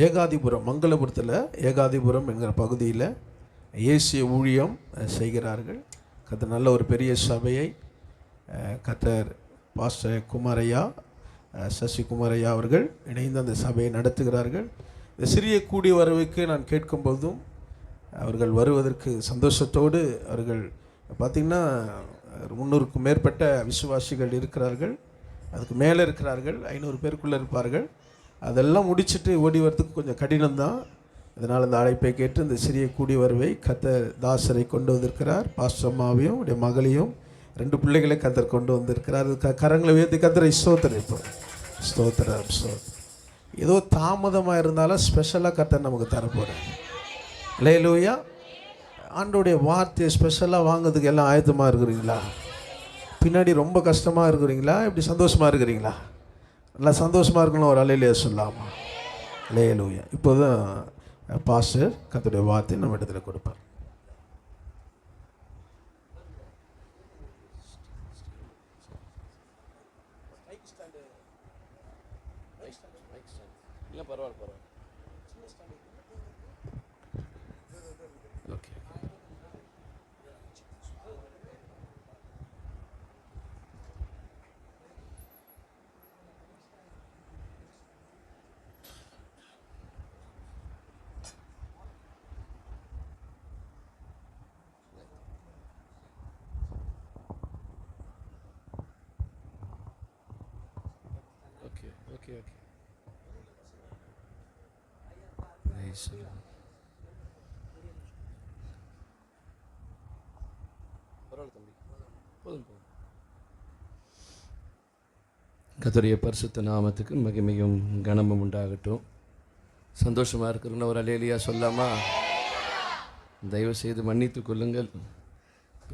ஏகாதிபுரம், மங்களபுரத்தில் ஏகாதிபுரம் என்கிற பகுதியில் ஏசிய ஊழியம் செய்கிறார்கள். கர்த்தர் நல்ல ஒரு பெரிய சபையை கர்த்தர் பாஸ்டர் குமாரையா, சசி குமாரையா அவர்கள் இணைந்து அந்த சபையை நடத்துகிறார்கள். இந்த சிறிய கூடிய வரவுக்கு நான் கேட்கும்போதும் அவர்கள் வருவதற்கு சந்தோஷத்தோடு, அவர்கள் பார்த்திங்கன்னா 300க்கும் மேற்பட்ட விசுவாசிகள் இருக்கிறார்கள், அதுக்கு மேலே இருக்கிறார்கள், 500 பேருக்குள்ளே இருப்பார்கள். அதெல்லாம் முடிச்சுட்டு ஓடி வரதுக்கு கொஞ்சம் கடினம்தான். அதனால் அந்த அழைப்பை கேட்டு இந்த சிறிய கூடி வரவை கர்த்தர் தாசரை கொண்டு வந்திருக்கிறார். பாஸ்டர் அம்மாவையும் உடைய மகளையும் 2 பிள்ளைகளை கர்த்தர் கொண்டு வந்திருக்கிறார். கரங்களை உயர்த்தி கர்த்தரை ஸ்தோத்திரிப்போம். ஸ்தோத்திரம் ஸ்தோத்திரம். ஏதோ தாமதமாக இருந்தாலும் ஸ்பெஷலாக கர்த்தர் நமக்கு தரப்போகிறார். அல்லேலூயா. ஆண்டோடைய வார்த்தையை ஸ்பெஷலாக வாங்கிறதுக்கு எல்லாம் ஆயத்தமாக இருக்கிறீங்களா? பின்னாடி ரொம்ப கஷ்டமாக இருக்கிறீங்களா? இப்படி சந்தோஷமாக இருக்கிறீங்களா? நல்லா சந்தோஷமாக இருக்கணும். ஒரு அல்லேலூயா சொல்லாமா? அல்லேலூயா. இப்போதான் பாஸ்டர் கர்த்தருடைய வார்த்தை நம்ம இடத்துல கொடுப்பார். Okay. கர்த்தருடைய பரிசுத்த நாமத்துக்கு மகிமையும் கனமும் உண்டாகட்டும். சந்தோஷமாக இருக்கிறவங்க ஒரு அல்லேலூயா சொல்லாமா? தயவு செய்து மன்னித்து கொள்ளுங்கள்.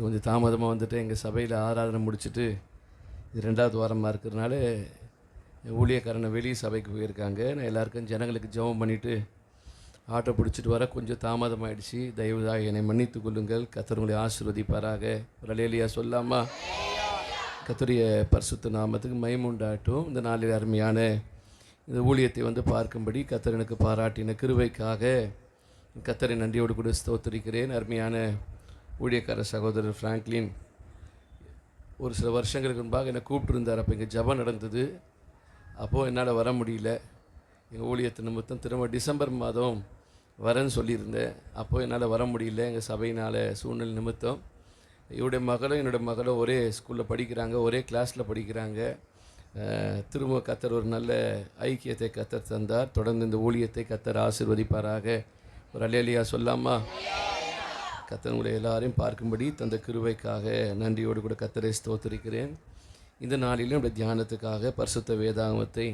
கொஞ்சம் தாமதமாக வந்துட்டு எங்கள் சபையில் ஆராதனை முடிச்சுட்டு இது 2வது வாரமாக இருக்கிறதுனால ஊழியக்காரனை வெளியே சபைக்கு போயிருக்காங்க. நான் எல்லாருக்கும் ஜனங்களுக்கு ஜெபம் பண்ணிவிட்டு ஆட்டோ பிடிச்சிட்டு வர கொஞ்சம் தாமதமாகிடுச்சு. தயவுதாக என்னை மன்னித்து கொள்ளுங்கள். கர்த்தர் உங்களை ஆசீர்வதிப்பாராக. ஒரு அல்லேலூயா சொல்லாமா? கர்த்தருடைய பரிசுத்த நாமத்துக்கு மகிமை உண்டாகட்டும். இந்த நாளில் அருமையான இந்த ஊழியத்தை வந்து பார்க்கும்படி கர்த்தர் எனக்கு பாராட்டின கிருபைக்காக கர்த்தரை நன்றியோடு கூட ஸ்தோத்திரிக்கிறேன். அருமையான ஊழியக்கார சகோதரர் ஃப்ராங்க்லின் ஒரு சில வருஷங்களுக்கு முன்பாக என்னை கூப்பிட்டுருந்தார். அப்போ இங்கே ஜெபம் நடந்தது. அப்போது என்னால் வர முடியல. எங்கள் ஊழியத்து நிமித்தம் திரும்ப டிசம்பர் மாதம் வரேன்னு சொல்லியிருந்தேன். அப்போது என்னால் வர முடியல எங்கள் சபையினால் சூழ்நிலை நிமித்தம். என்னுடைய மகளும் ஒரே ஸ்கூலில் படிக்கிறாங்க, ஒரே கிளாஸில் படிக்கிறாங்க. திரும்ப கர்த்தர் ஒரு நல்ல ஐக்கியத்தை கர்த்தர் தந்தார். தொடர்ந்து இந்த ஊழியத்தை கர்த்தர் ஆசீர்வதிப்பாராக. ஒரு அல்லேலூயா சொல்லாமா? கர்த்தர் உங்களை எல்லாரையும் பார்க்கும்படி தந்த கிருபைக்காக நன்றியோடு கூட கர்த்தரை ஸ்தோத்திரிக்கிறேன். இந்த நாளிலும் நம்முடைய தியானத்துக்காக பரிசுத்த வேதாகமத்தை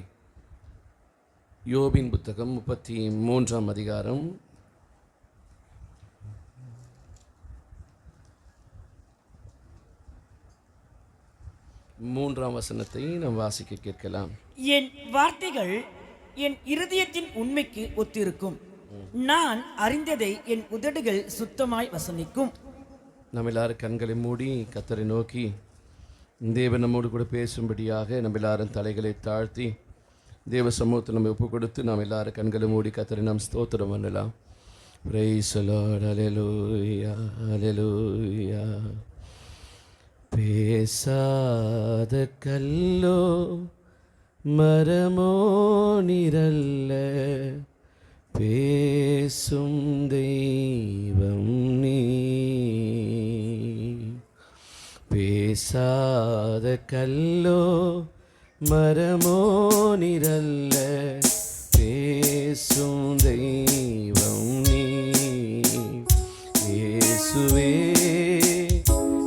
யோபின் புத்தகம் 33ஆம் அதிகாரம் 3ஆம் வசனத்தை நாம் வாசிக்க கேட்கலாம். என் வார்த்தைகள் என் இருதயத்தின் உண்மைக்கு ஒத்திருக்கும். நான் அறிந்ததை என் உதடுகள் சுத்தமாய் வசனிக்கும். நம்ம எல்லாரும் கண்களை மூடி கர்த்தரை நோக்கி தேவன் நம்மோடு கூட பேசும்படியாக நம்ம எல்லாரும் தலைகளை தாழ்த்தி தேவ சமூகத்தில் நம்ம ஒப்பு கொடுத்து நாம் எல்லாரும் கண்களை மூடி கர்த்தரை நாம் ஸ்தோத்திரம் பண்ணலாம். Praise the Lord. அல்லேலூயா அல்லேலூயா. பேசாத கல்லோ மரமோ நிரல்ல, பேசும் தெய்வம் நீ. பேசாத கல்லோ மரமோ நிரல்ல, பேசும் தெய்வம் நீ. இயேசுவே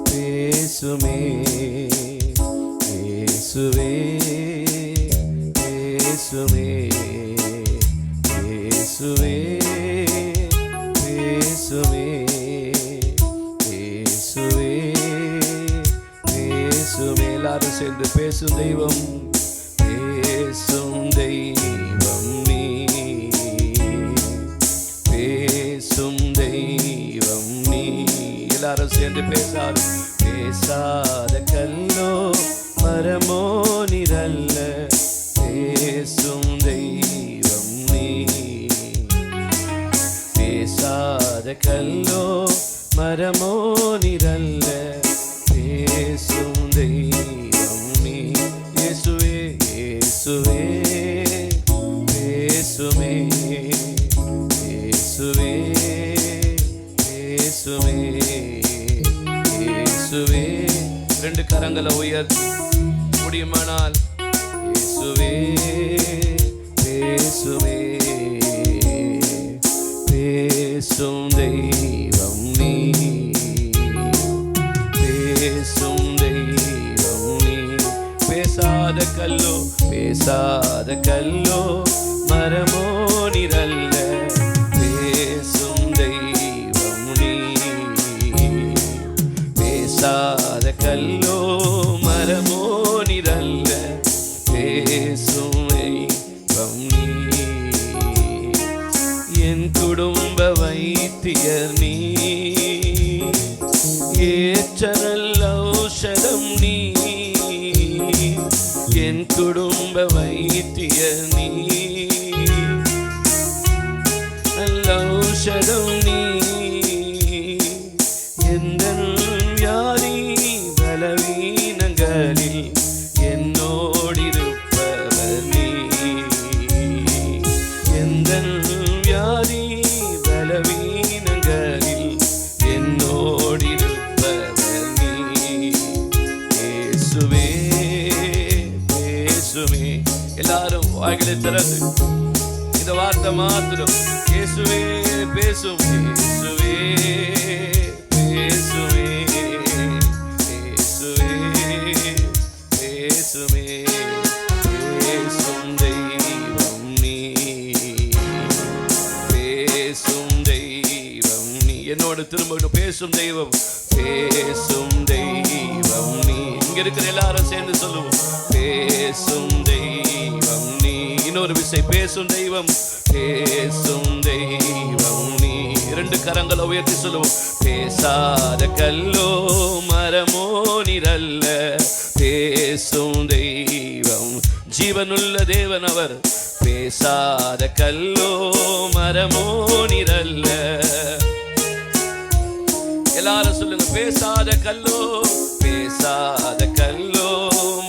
பேசுமே, இயேசுவே பேசுமே, இயேசுவே பேசுமே, இயேசுவே பேசுமே. எல்லாரும் சேர்ந்து பேசும் தெய்வம், பேசும் தெய்வம் என்று பேசாது. பேசாத கல்லோ மரமோ நிரல்ல, பேசும் தெய்வம் நீ. பேசாத கல்லோ மரமோ நிரல்ல, பேசும் தெய்வம் நீ. இயேசுவே இயேசுவே பேசுமே, இயேசுவே பேசுமே, இயேசுவே. ரெண்டு கரங்களை உயர்த்தி முடியுமானால் இயேசுவே பேசுமே, பேசும் தெய்வம் நீ. பேசும் தெய்வம் நீ. பேசாத கல்லோ பேசாத கல்லோ மரமோ நிரல்ல, பேசும் தெய்வம் நீ. பேசாத கல்லோ மரமோ நிரல்ல, பேசும் தெய்வம் நீ. என் குடும்ப வைத்தியர் நீ, ஏற்ற நல்ல ஔஷதம் நீ. என் குடும்ப வைத்தியர் நீ, நல்ல ஔஷதம் நீ. எந்த வியாதி பலவீனங்களில் என்னோடிருப்பவர் நீ. எந்த வியாதி பலவீனங்களில் என்னோடிருப்பவர் நீ. இயேசுவே பேசுமே. எல்லாரும் வாய்களை திறந்து இந்த வார்த்தை மாத்திரம் இயேசுவே பேசும், இயேசுவே பேசுமே, இயேசுவே பேசுமே, பேசும் தெய்வம் நீ. பேசும் தெய்வம் நீ. என்னோடு திரும்ப பேசும் தெய்வம், பேசும் தெய்வம் நீ. இங்க இருக்கிற எல்லாரும் சேர்ந்து சொல்லுவோம், பேசும் தெய்வம் நீ. இன்னொரு விசை, பேசும் தெய்வம், பேசும் தெய்வம் நீ. இரண்டு கரங்களை உயர்த்தி சொல்லுவோம், பேசாத கல்லோ மரமோ நிரல்ல, பேசும் தெய்வம். ஜீவனுள்ள தேவன் அவர். பேசாத கல்லோ மரமோ நிரல்ல. எல்லாரும் சொல்லுங்க, பேசாத கல்லோ பேசாத கல்லோ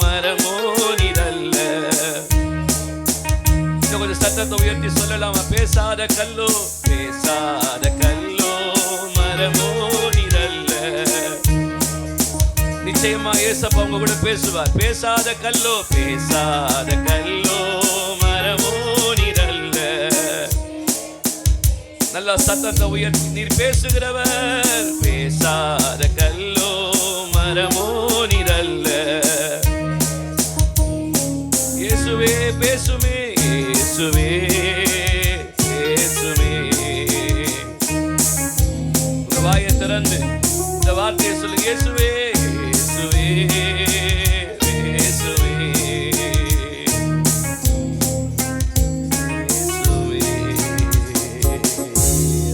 மரமோ நிரல்ல. இன்னும் கொஞ்சம் சத்தத்தை உயர்த்தி சொல்லலாமா? பேசாத கல்லோ பேசாத கல்லோ மரமோ நிரல்ல. நிச்சயமா ஏசப்பா உங்க கூட பேசுவார். பேசாத கல்லோ பேசாத கல்லோ மரமோ நிரல்ல. நல்ல சத்தத்தை உயர்த்தி நீர் பேசுகிறவர். பேசாத கல்லோ மரமோ நிரல்ல. இயேசுவே பேசுமே, இயேசுவே பேசுமே. உங்க வாயை திறந்து இந்த வார்த்தையை சொல்லுங்க, இயேசுவே இயேசுவே பேசுமே, இயேசுவே.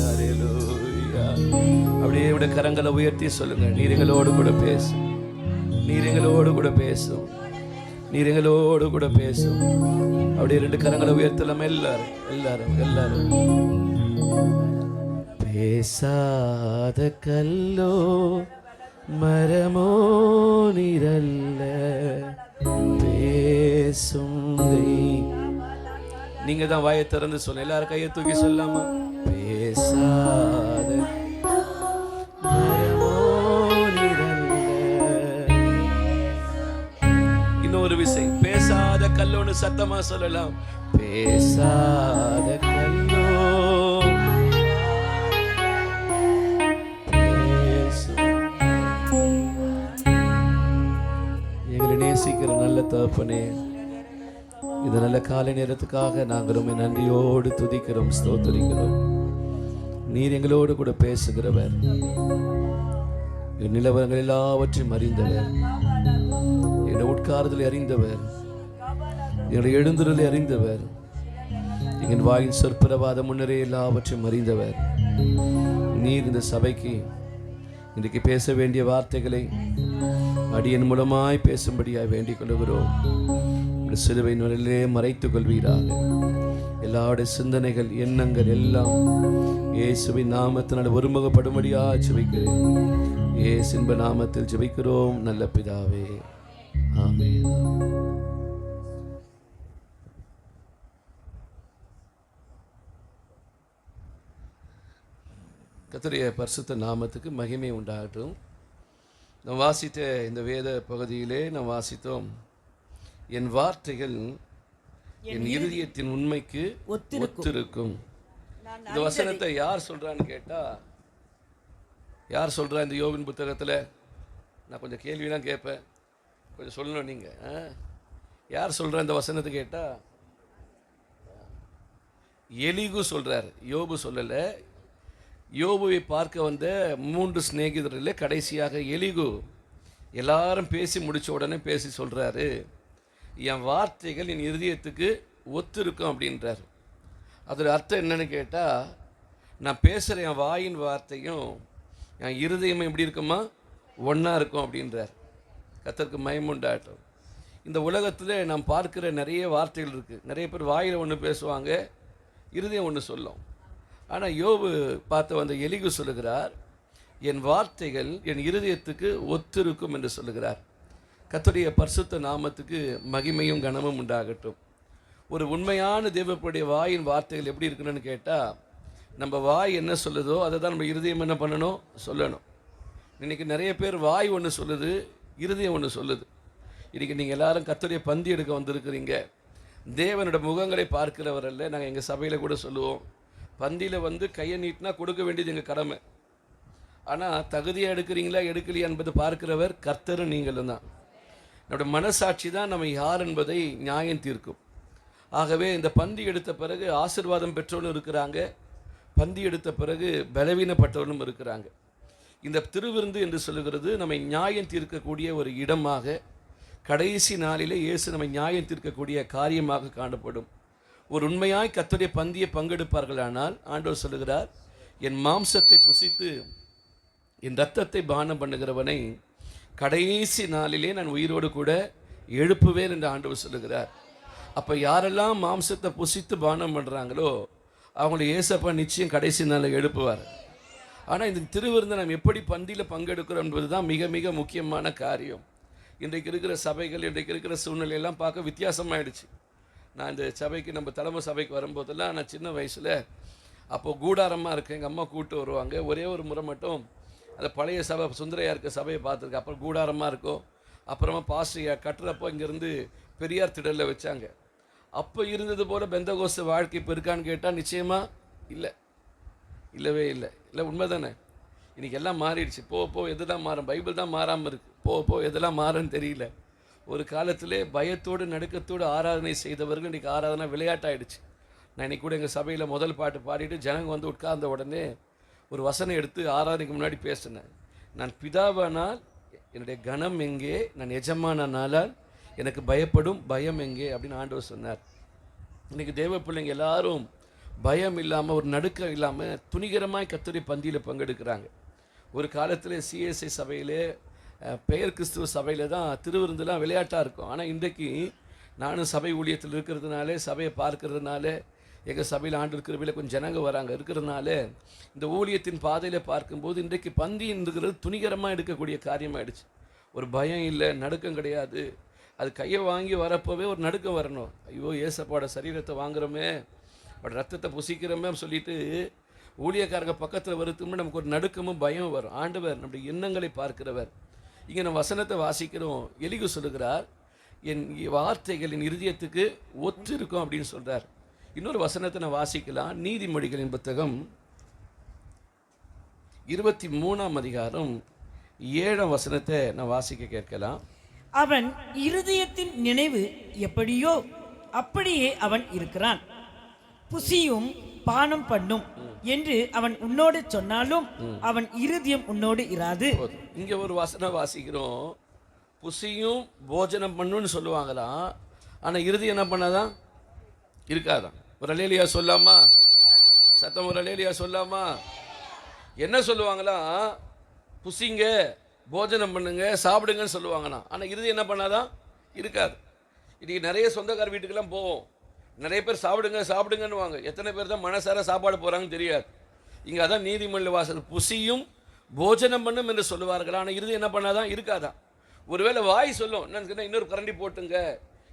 ஹல்லேலூயா. அப்படியே விட கரங்களை உயர்த்தி சொல்லுங்க, நீர் எங்களோடு கூட பேசும், நீர் எங்களோடு கூட பேசும், நீர் எங்களோடு கூட பேசும். அப்படியே ரெண்டு கரங்களை உயர்த்தலாம் எல்லாரும் எல்லாரும் எல்லாரும். பேசாத கல்லோ மரமோ நிரல்ல, பேசும் நீங்க தான் வாயை திறந்து சொல்ல. எல்லாரும் கையை தூக்கி சொல்லாமா? பேசாத மரமோ நிரல்ல. இன்னொரு விசை, பேசாத கல்லோன்னு சத்தமா சொல்லலாம். பேசாத கல்லோ எங்களை நேசிக்கிற நல்ல தகப்பனே, இந்த நல்ல காலை நேரத்துக்காக நாங்கள் ரொம்ப நன்றியோடு துதிக்கிறோம், ஸ்தோத்திரிக்கிறோம். நீர் எங்களோடு கூட பேசுகிறவர், என் நிலவரங்கள் எல்லாவற்றையும் அறிந்தவர், என்னுடைய உட்கார்தலை அறிந்தவர், என்னுடைய எழுந்துதலை அறிந்தவர், எங்கள் வாயின் சொற்பரவாத முன்னரே எல்லாவற்றையும் அறிந்தவர். நீர் இந்த சபைக்கு இன்றைக்கு பேச வேண்டிய வார்த்தைகளை அடியன் மூலமாய் பேசும்படியாய் வேண்டிக் கொள்கிறோம். சிலுவை நுழையிலே மறைத்துக் கொள்வீராக. எல்லாருடைய சிந்தனைகள், எண்ணங்கள் எல்லாம் இயேசுவின் நாமத்தினால் ஒருமுகப்படும்படியாக ஜெபிக்கிறேன். இயேசுவின் நாமத்தில் ஜெபிக்கிறோம் நல்ல பிதாவே, ஆமென். கர்த்தருடைய பரிசுத்த நாமத்துக்கு மகிமை உண்டாகட்டும். நாம் வாசித்த இந்த வேத பகுதியிலே நாம் வாசித்தோம், என் வார்த்தைகள் என் இருதயத்தின் உண்மைக்கு ஒத்திருக்கும். இந்த வசனத்தை யார் சொல்றான்னு கேட்டா, யார் சொல்றா இந்த யோபின் புத்தகத்தில்? நான் கொஞ்சம் கேள்விலாம் கேட்பேன், கொஞ்சம் சொல்லணும் நீங்க. யார் சொல்றா இந்த வசனத்தை கேட்டா, எலிகு சொல்றார், யோபு சொல்லலை. யோபுவை பார்க்க வந்த 3 சிநேகிதரில் கடைசியாக எலிகு எல்லாரும் பேசி முடித்த உடனே பேசி சொல்கிறாரு, என் வார்த்தைகள் என் இருதயத்துக்கு ஒத்திருக்கும் அப்படின்றார். அதோட அர்த்தம் என்னன்னு கேட்டால், நான் பேசுகிற என் வாயின் வார்த்தையும் என் இருதயமும் எப்படி இருக்குமா, ஒன்றா இருக்கும் அப்படின்றார். கர்த்தருக்கு மகிமையுண்டாகட்டும். இந்த உலகத்தில் நாம் பார்க்குற நிறைய வார்த்தைகள் இருக்குது. நிறைய பேர் வாயில் ஒன்று பேசுவாங்க, இருதயம் ஒன்று சொல்லும். ஆனால் யோபு பார்த்து வந்த எலிகு சொல்லுகிறார், என் வார்த்தைகள் என் இருதயத்துக்கு ஒத்திருக்கும் என்று சொல்லுகிறார். கர்த்தருடைய பரிசுத்த நாமத்துக்கு மகிமையும் கனமும் உண்டாகட்டும். ஒரு உண்மையான தேவனுடைய வாயின் வார்த்தைகள் எப்படி இருக்கணும்னு கேட்டால், நம்ம வாய் என்ன சொல்லுதோ அதை தான் நம்ம இருதயம் என்ன பண்ணணும், சொல்லணும். இன்றைக்கி நிறைய பேர் வாய் ஒன்று சொல்லுது, இருதயம் ஒன்று சொல்லுது. இன்றைக்கி நீங்கள் எல்லாரும் கர்த்தருடைய பந்தி எடுக்க வந்திருக்கிறீங்க. தேவனோட முகங்களை பார்க்கிறவரல்ல. நாங்கள் எங்கள் சபையில் கூட சொல்லுவோம், பந்தியில் கையை நீட்டினா கொடுக்க வேண்டியது எங்கள் கடமை. ஆனால் தகுதியாக எடுக்கிறீங்களா எடுக்கலையா என்பதை பார்க்கிறவர் கர்த்தரும் நீங்களும் தான். நம்முடைய மனசாட்சி தான் நம்ம யார் என்பதை நியாயம் தீர்க்கும். ஆகவே இந்த பந்தி எடுத்த பிறகு ஆசீர்வாதம் பெற்றவர்களும் இருக்கிறாங்க, பந்தி எடுத்த பிறகு பலவீனப்பட்டவர்களும் இருக்கிறாங்க. இந்த திருவிருந்து என்று சொல்லுகிறது நம்மை நியாயம் தீர்க்கக்கூடிய ஒரு இடமாக, கடைசி நாளிலே இயேசு நம்மை நியாயம் தீர்க்கக்கூடிய காரியமாக காணப்படும். ஒரு உண்மையாய் கர்த்தருடைய பந்தியை பங்கெடுப்பார்களானால் ஆண்டவர் சொல்லுகிறார், என் மாம்சத்தை புசித்து என் இரத்தத்தை பானம் பண்ணுகிறவனை கடைசி நாளிலே நான் உயிரோடு கூட எழுப்புவேன் என்று ஆண்டவர் சொல்லுகிறார். அப்போ யாரெல்லாம் மாம்சத்தை புசித்து பானம் பண்ணுறாங்களோ அவங்களை இயேசப்பா நிச்சயம் கடைசி நாளில் எழுப்புவார். ஆனால் இந்த திருவிருந்தை நாம் எப்படி பந்தியில் பங்கெடுக்கிறோம் என்பது தான் மிக மிக முக்கியமான காரியம். இன்றைக்கு இருக்கிற சபைகள், இன்றைக்கு இருக்கிற சூழ்நிலையெல்லாம் பார்க்க வித்தியாசமாயிடுச்சு. நான் இந்த சபைக்கு, நம்ம தலைமை சபைக்கு வரும்போதெல்லாம், நான் சின்ன வயசில் அப்போது கூடாரமாக இருக்கேன், எங்கள் அம்மா கூப்பிட்டு வருவாங்க. ஒரே ஒரு முறை மட்டும் அந்த பழைய சபை சுந்தரையா இருக்க சபையை பார்த்துருக்கேன். அப்புறம் கூடாரமாக இருக்கும். அப்புறமா பாஸ்டர் கட்டுறப்போ இங்கேருந்து பெரியார் திடலில் வச்சாங்க. அப்போ இருந்தது போல் பெந்தகோஸ்து வாழ்க்கை இப்போ இருக்கான்னு கேட்டால் நிச்சயமாக இல்லவே இல்லை. உண்மை தானே? இன்றைக்கி எல்லாம் மாறிடுச்சு. போக எதெல்லாம் மாறும், பைபிள் தான் மாறாமல் இருக்குது. போக எதெல்லாம் மாறுன்னு தெரியல. ஒரு காலத்திலே பயத்தோடு நடுக்கத்தோடு ஆராதனை செய்தவர்கள் இன்றைக்கி ஆராதனை விளையாட்டாயிடுச்சு. நான் இன்றைக்கி கூட எங்கள் சபையில் முதல் பாட்டு பாடிட்டு ஜனங்க உட்கார்ந்த உடனே ஒரு வசனம் எடுத்து ஆராதனைக்கு முன்னாடி பேசினேன். நான் பிதாவானால் என்னுடைய கனம் எங்கே, நான் எஜமானானால் எனக்கு பயப்படும் பயம் எங்கே அப்படின்னு ஆண்டவர் சொன்னார். இன்றைக்கி தேவ பிள்ளைங்க எல்லாரும் பயம் இல்லாமல், ஒரு நடுக்கம் இல்லாமல் துணிகரமாய் கர்த்தருடைய பந்தியில் பங்கெடுக்கிறாங்க. ஒரு காலத்தில் சிஎஸ்ஐ சபையிலே, பெயர் கிறிஸ்துவ சபையில் தான் திருவிருந்துலாம் விளையாட்டாக இருக்கும். ஆனால் இன்றைக்கு நானும் சபை ஊழியத்தில் இருக்கிறதுனால, சபையை பார்க்கறதுனால, எங்கள் சபையில் ஆண்டு இருக்கிறவையில் கொஞ்சம் ஜனங்க வராங்க இருக்கிறதுனால, இந்த ஊழியத்தின் பாதையில் பார்க்கும்போது இன்றைக்கு பந்தி இருக்கிறது துணிகரமாக எடுக்கக்கூடிய காரியமாகிடுச்சு. ஒரு பயம் இல்லை, நடுக்கம் கிடையாது. அது கையை வாங்கி வரப்போவே ஒரு நடுக்கம் வரணும். ஐயோ ஏசப்பாவோட சரீரத்தை வாங்குகிறோமே, அவட ரத்தத்தை புசிக்கிறோமே சொல்லிட்டு ஊழியக்காரங்க பக்கத்தில் வருத்துமே நமக்கு ஒரு நடுக்கமும் பயம் வரும். ஆண்டவர் நம்முடைய எண்ணங்களை பார்க்கிறவர். இங்கே நம்ம வசனத்தை வாசிக்கிறோம். எலிகு சொல்லுகிறார், என் வார்த்தைகள் என் இருதயத்துக்கு ஒத்து இருக்கும் அப்படின்னு சொல்கிறார். இன்னொரு வசனத்தை நான் வாசிக்கலாம். நீதிமொழிகளின் புத்தகம் 23ஆம் அதிகாரம் 7ஆம் வசனத்தை நான் வாசிக்க கேட்கலாம். அவன் இருதயத்தின் நினைவு எப்படியோ அப்படியே அவன் இருக்கிறான். புசியும் பானம் பண்ணும் என்று அவன் உன்னோடு சொன்னாலும் அவன் இருதயம் உன்னோடு இராது. இங்க ஒரு வசனம் வாசிக்கிறோம். புசியும் போஜனம் பண்ணுன்னு சொல்லுவாங்களாம், ஆனா இருதயம் என்ன பண்ணாதான் இருக்காதான். ஒரு அலேலியா சொல்லாமா? சத்தம் ஒரு அலேலியா சொல்லாமா? என்ன சொல்லுவாங்களா? புசிங்க, போஜனம் பண்ணுங்க, சாப்பிடுங்கன்னு சொல்லுவாங்கண்ணா. ஆனால் இருதயம் என்ன பண்ணாதான் இருக்காது. இன்றைக்கி நிறைய சொந்தக்கார வீட்டுக்கெல்லாம் போவோம், நிறைய பேர் சாப்பிடுங்க சாப்பிடுங்கன்னுவாங்க. எத்தனை பேர் தான் மனசார சாப்பாடு போகிறாங்கன்னு தெரியாது. இங்கே அதான் நீதிமொழி வாசல், புசியும் போஜனம் பண்ணும் என்று சொல்லுவார்கள். ஆனால் இருதயம் என்ன பண்ணாதான் இருக்காதான். ஒருவேளை வாய் சொல்லும், என்னன்னு இன்னொரு கரண்டி போட்டுங்க,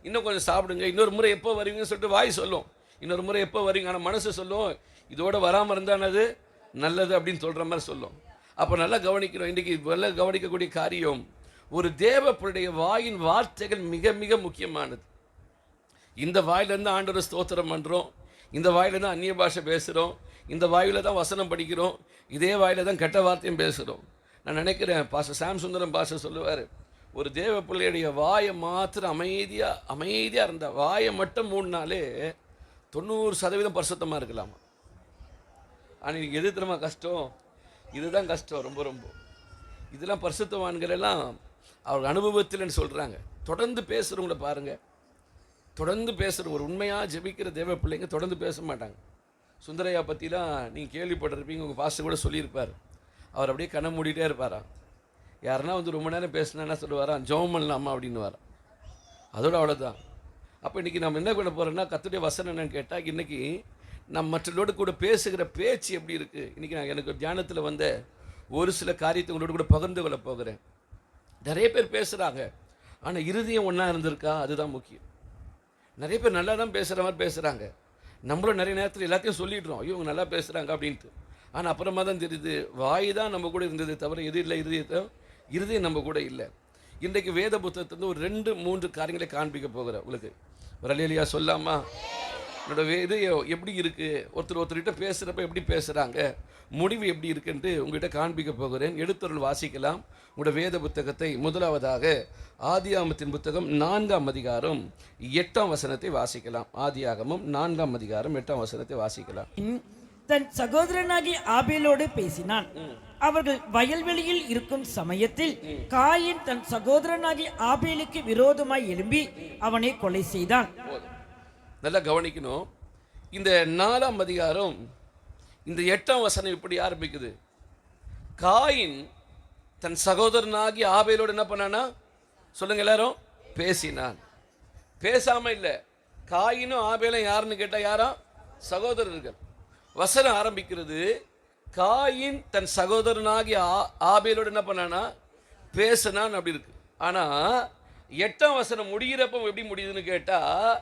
இன்னும் கொஞ்சம் சாப்பிடுங்க, இன்னொரு முறை எப்போ வருவீங்கன்னு சொல்லிட்டு வாய் சொல்லும், இன்னொரு முறை எப்போ வருவீங்க. ஆனால் மனசு சொல்லும், இதோட வராமல் இருந்தானது நல்லது அப்படின்னு சொல்கிற மாதிரி சொல்லும். அப்போ நல்லா கவனிக்கணும். இன்றைக்கி நல்லா கவனிக்கக்கூடிய காரியம், ஒரு தேவனுடைய வாயின் வார்த்தைகள் மிக மிக முக்கியமானது. இந்த வாயிலேருந்து ஆண்டவர் ஸ்தோத்திரம் பண்ணுறோம், இந்த வாயிலேருந்து அந்நிய பாஷை பேசுகிறோம், இந்த வாயில் தான் வசனம் படிக்கிறோம், இதே வாயில் தான் கெட்ட வார்த்தையும் பேசுகிறோம். நான் நினைக்கிறேன் பாஸ்டர் சாம் சுந்தரம் பாஸ்டர் சொல்லுவார், ஒரு தேவ பிள்ளையுடைய வாயை மாத்திரம் அமைதியாக இருந்தால், வாயை மட்டும் மூடினாலே 90% பரிசுத்தமாக இருக்கலாமா. ஆனால் எது தெரியுமா கஷ்டம்? இதுதான் கஷ்டம். ரொம்ப ரொம்ப இதெல்லாம் பரிசுத்தவான்கள் எல்லாம் அவர் அனுபவத்தில்னு சொல்கிறாங்க. தொடர்ந்து பேசுகிறவங்கள பாருங்கள், தொடர்ந்து பேசுகிற ஒரு உண்மையாக ஜெபிக்கிற தேவ பிள்ளைங்க தொடர்ந்து பேச மாட்டாங்க. சுந்தரையா பற்றிலாம் நீங்கள் கேள்விப்பட்டிருப்பீங்க, உங்கள் பாஸ்டர் கூட சொல்லியிருப்பார். அவர் அப்படியே கண்ணை மூடிட்டே இருப்பாராம். யாருன்னா வந்து ரொம்ப நேரம் பேசினா என்ன சொல்லுவாராம், ஜெபம் பண்ணலாமா அப்படின்னு வரான். அதோட அவ்வளோதான். அப்போ இன்றைக்கி நம்ம என்ன பண்ண போகிறோன்னா, கர்த்தருடைய வசனம் என்னன்னு கேட்டால், இன்றைக்கி நம்ம மற்றவர்களோடு கூட பேசுகிற பேச்சு எப்படி இருக்குது. இன்றைக்கி நான் எனக்கு தியானத்தில் வந்த ஒரு சில காரியத்தை உங்களோட கூட பகிர்ந்து கொள்ள போகிறேன். நிறைய பேர் பேசுகிறாங்க, ஆனால் இருதயம் ஒன்றா இருந்திருக்கா, அதுதான் முக்கியம். நிறைய பேர் நல்லா தான் பேசுகிற மாதிரி பேசுகிறாங்க. நம்மளும் நிறைய நேரத்தில் எல்லாத்தையும் சொல்லிடுறோம், ஐயோ இவங்க நல்லா பேசுகிறாங்க அப்படின்ட்டு. ஆனால் அப்புறமா தான் தெரியுது, வாய் தான் நம்ம கூட இருந்தது தவிர எது இல்லை, இருதயம் நம்ம கூட இல்லை. இன்றைக்கு வேத புத்தகத்துலேருந்து ஒரு 2-3 காரியங்களை காண்பிக்க போகிறேன் உங்களுக்கு. ஒரு அல்லேலூயா சொல்லாமா? என்னோட இதயம் எப்படி இருக்குது, ஒருத்தர்கிட்ட பேசுகிறப்ப எப்படி பேசுகிறாங்க, முடிவு எப்படி இருக்குன்ட்டு உங்கள்கிட்ட காண்பிக்க போகிறேன். எடுத்தொருள் வாசிக்கலாம் உங்களோட வேத புத்தகத்தை. முதலாவதாக ஆதியாகமத்தின் புத்தகம் 4ஆம் அதிகாரம் 8ஆம் வசனத்தை வாசிக்கலாம். ஆதியாகமம் 4ஆம் அதிகாரம் 8ஆம் வசனத்தை வாசிக்கலாம். தன் சகோதரனாகிய ஆபேலோடு பேசினான். அவர்கள் வயல்வெளியில் இருக்கும் சமயத்தில் காயின் தன் சகோதரனாகிய ஆபேலுக்கு விரோதமாய் எழும்பி அவனை கொலை செய்தான். நல்லா கவனிக்கணும். இந்த 4ஆம் அதிகாரம் இந்த 8ஆம் வசனம் இப்படி ஆரம்பிக்குது. காயின் தன் சகோதரனாகி ஆபேலோடு என்ன பண்ணானா சொல்லுங்க எல்லாரும், பேசினான். பேசாம இல்லை. காயினும் ஆபேலும் யாருன்னு கேட்டால் யாரா? சகோதரர்கள். வசனம் ஆரம்பிக்கிறது, காயின் தன் சகோதரனாகி ஆபேலோடு என்ன பண்ணானா பேசினான் அப்படி இருக்கு. ஆனால் 8ஆம் வசனம் முடிகிறப்ப எப்படி முடியுதுன்னு கேட்டால்,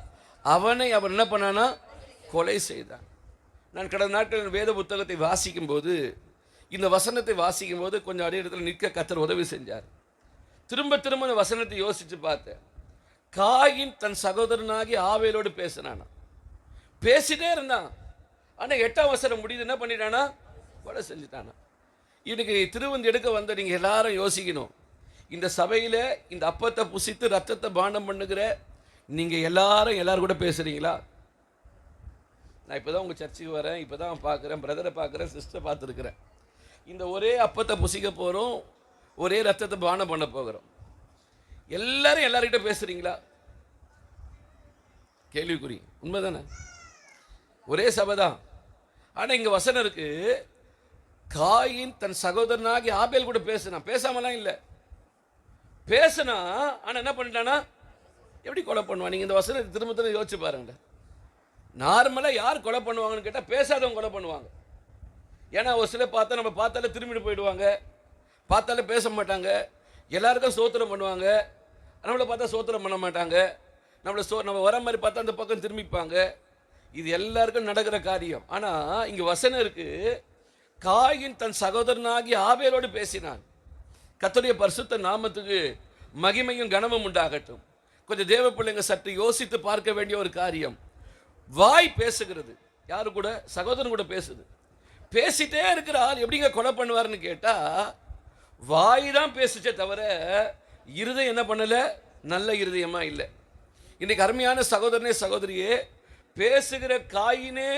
அவன் என்ன பண்ணானா கொலை செய்தான். நான் கடந்த நாட்கள் வேத புத்தகத்தை வாசிக்கும்போது, இந்த வசனத்தை வாசிக்கும்போது கொஞ்சம் அதே இடத்துல நிற்க கர்த்தர் உதவி செஞ்சார். திரும்ப திரும்ப இந்த வசனத்தை யோசித்து பார்த்தேன். காயின் தன் சகோதரனாகி ஆவேலோடு பேசினானா, பேசிட்டே இருந்தான். ஆனால் 8ஆம் வசனம் முடியுது, என்ன பண்ணிட்டானா கொலை செஞ்சுட்டானா. இன்னைக்கு திருவந்து எடுக்க வந்த நீங்கள் எல்லாரும் யோசிக்கணும், இந்த சபையில் இந்த அப்பத்தை புசித்து ரத்தத்தை பானம் பண்ணுகிற நீங்கள் எல்லாரும் கூட பேசுகிறீங்களா? நான் இப்போ தான் உங்கள் சர்ச்சுக்கு வரேன், இப்போ தான் பார்க்குறேன், பிரதரை பார்க்குறேன், சிஸ்டரை பார்த்துருக்குறேன். இந்த ஒரே அப்பத்தை புசிக்க போகிறோம், ஒரே ரத்தத்தை பானம் பண்ண போகிறோம். எல்லார்கிட்ட பேசுகிறீங்களா? கேள்விக்குறி. உண்மை தானே? ஒரே சபை தான். ஆனால் இங்கே வசனம் இருக்கு, காயின் தன் சகோதரனாகி ஆபேல் கூட பேசுனா. பேசாமலாம் இல்லை, பேசுனா. ஆனால் என்ன பண்ணிட்டானா, எப்படி கொலை பண்ணுவான்? நீங்கள் இந்த வசனத்தை திரும்ப திரும்ப யோசிச்சு பாருங்களேன். நார்மலாக யார் கொலை பண்ணுவாங்கன்னு கேட்டால் பேசாதவங்க கொலை பண்ணுவாங்க. ஏன்னா ஒரு சில பார்த்தா நம்ம பார்த்தாலே திரும்பிட்டு போயிடுவாங்க, பார்த்தாலே பேச மாட்டாங்க, எல்லாருக்கும் சோத்திரம் பண்ணுவாங்க. நம்மளை பார்த்தா சோத்திரம் பண்ண மாட்டாங்க, நம்ம வர மாதிரி பார்த்தா அந்த பக்கம் திரும்பிப்பாங்க. இது எல்லாருக்கும் நடக்கிற காரியம். ஆனால் இங்கே வசனம் இருக்கு, காயின் தன் சகோதரனாகி ஆபேலோடு பேசினான். கர்த்தருடைய பரிசுத்த நாமத்துக்கு மகிமையும் கனமும் உண்டாகட்டும். கொஞ்சம் தேவ பிள்ளைங்க சற்று யோசித்து பார்க்க வேண்டிய ஒரு காரியம். வாய் பேசுகிறது, யாரு கூட? சகோதரன் கூட பேசுது. பேசிட்டே இருக்கிற ஆள் எப்படிங்க கொலை பண்ணுவார்னு கேட்டால், வாய் தான் பேசுச்சே தவிர இருதயம் என்ன பண்ணலை, நல்ல இருதயமா இல்லை. இன்னைக்கு அருமையான சகோதரனே சகோதரியே, பேசுகிற காயினே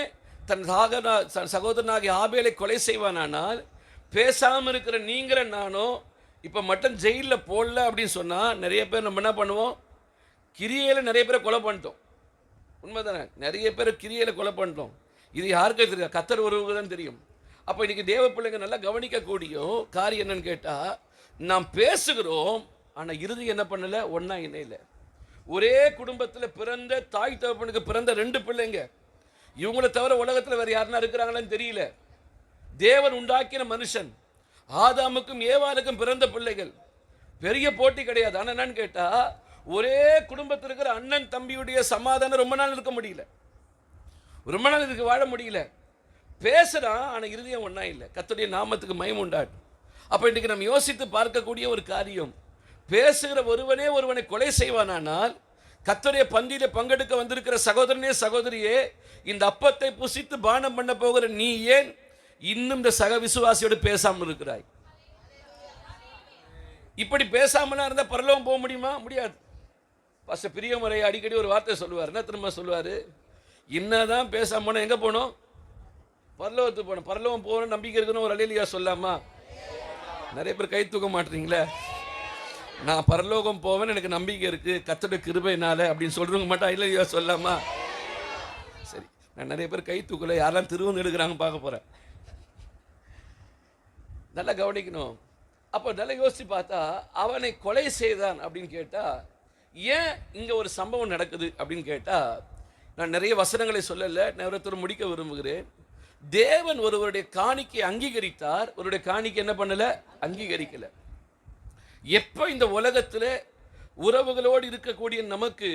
தன் சகோதரனாகிய ஆபேலை கொலை செய்வானால், பேசாமல் இருக்கிற நீங்கிற நானும் இப்போ மட்டும் ஜெயிலில் போடல அப்படின்னு சொன்னால், நிறைய பேர் நம்ம என்ன பண்ணுவோம், கிரியையில் நிறைய பேரை கொலை பண்ணிட்டோம். உண்மை தானே? நிறைய பேர் கிரியையில் கொலை பண்ணிட்டோம். இது யாருக்கும் தெரியாது, கர்த்தர் ஒருவருக்கு தான் தெரியும். அப்போ இன்னைக்கு தேவ பிள்ளைங்க நல்லா கவனிக்கக்கூடிய காரியம் என்னன்னு கேட்டால், நாம் பேசுகிறோம் ஆனால் இறுதி என்ன பண்ணலை, ஒன்றா இணையில. ஒரே குடும்பத்தில் பிறந்த தாய் தகப்பனுக்கு பிறந்த 2 பிள்ளைங்க, இவங்கள தவிர உலகத்தில் வேறு யாருன்னா இருக்கிறாங்களான்னு தெரியல. தேவன் உண்டாக்கின மனுஷன் ஆதாமுக்கும் ஏவாளுக்கும் பிறந்த பிள்ளைகள், பெரிய போட்டி கிடையாது. ஆனால் என்னன்னு கேட்டால், ஒரே குடும்பத்தில் இருக்கிற அண்ணன் தம்பியுடைய சமாதானம் ரொம்ப நாள் இருக்க முடியல, ரொம்ப நாள் இதுக்கு வாழ முடியல. பேசுகிறான் ஆனால் இருதயம் ஒன்றா இல்லை. கர்த்தருடைய நாமத்துக்கு மகிமை உண்டாட்டும். அப்போ இன்றைக்கி நம்ம யோசித்து பார்க்கக்கூடிய ஒரு காரியம், பேசுகிற ஒருவனே ஒருவனை கொலை செய்வானால், கர்த்தருடைய பந்தியில் பங்கெடுக்க வந்திருக்கிற சகோதரனே சகோதரியே, இந்த அப்பத்தை புசித்து பானம் பண்ண போகிற நீ ஏன் இன்னும் இந்த சக விசுவாசியோடு பேசாமல் இருக்கிறாய்? இப்படி பேசாமலாம் இருந்தால் பரலோகம் போக முடியுமா? முடியாது. பாஸ்டர் பிரியமுறை அடிக்கடி ஒரு வார்த்தை சொல்லுவார். என்ன திரும்ப சொல்லுவார்? என்னதான் பேசாம போனால் எங்கே போகணும்? பரலோகத்துக்கு போகணும். பரலோகம் போகணும் நம்பிக்கை இருக்குன்னு ஒரு அல்லேலூயா சொல்லாமா? நிறைய பேர் கை தூக்க மாட்டீங்களே. நான் பரலோகம் போவேன்னு எனக்கு நம்பிக்கை இருக்குது, கர்த்தருடைய கிருபையினால அப்படின்னு சொல்கிறவங்க மட்டும் அல்லேலூயா சொல்லாமா? சரி, நான் நிறைய பேர் கை தூக்கல, யாரெல்லாம் திருவந்து எடுக்கிறாங்க பார்க்க போகிறேன். நல்லா கவனிக்கணும். அப்போ நல்லா யோசித்து பார்த்தா, அவனை கொலை செய்தான் அப்படின்னு கேட்டால், ஏன் இங்கே ஒரு சம்பவம் நடக்குது அப்படின்னு கேட்டால், நான் நிறைய வசனங்களை சொல்லலை, நேரத்தோடு முடிக்க விரும்புகிறேன். தேவன் ஒருவருடைய காணிக்கை அங்கீகரித்தார், ஒருவருடைய காணிக்கை என்ன பண்ணலை, அங்கீகரிக்கலை. எப்போ இந்த உலகத்தில் உறவுகளோடு இருக்கக்கூடிய நமக்கு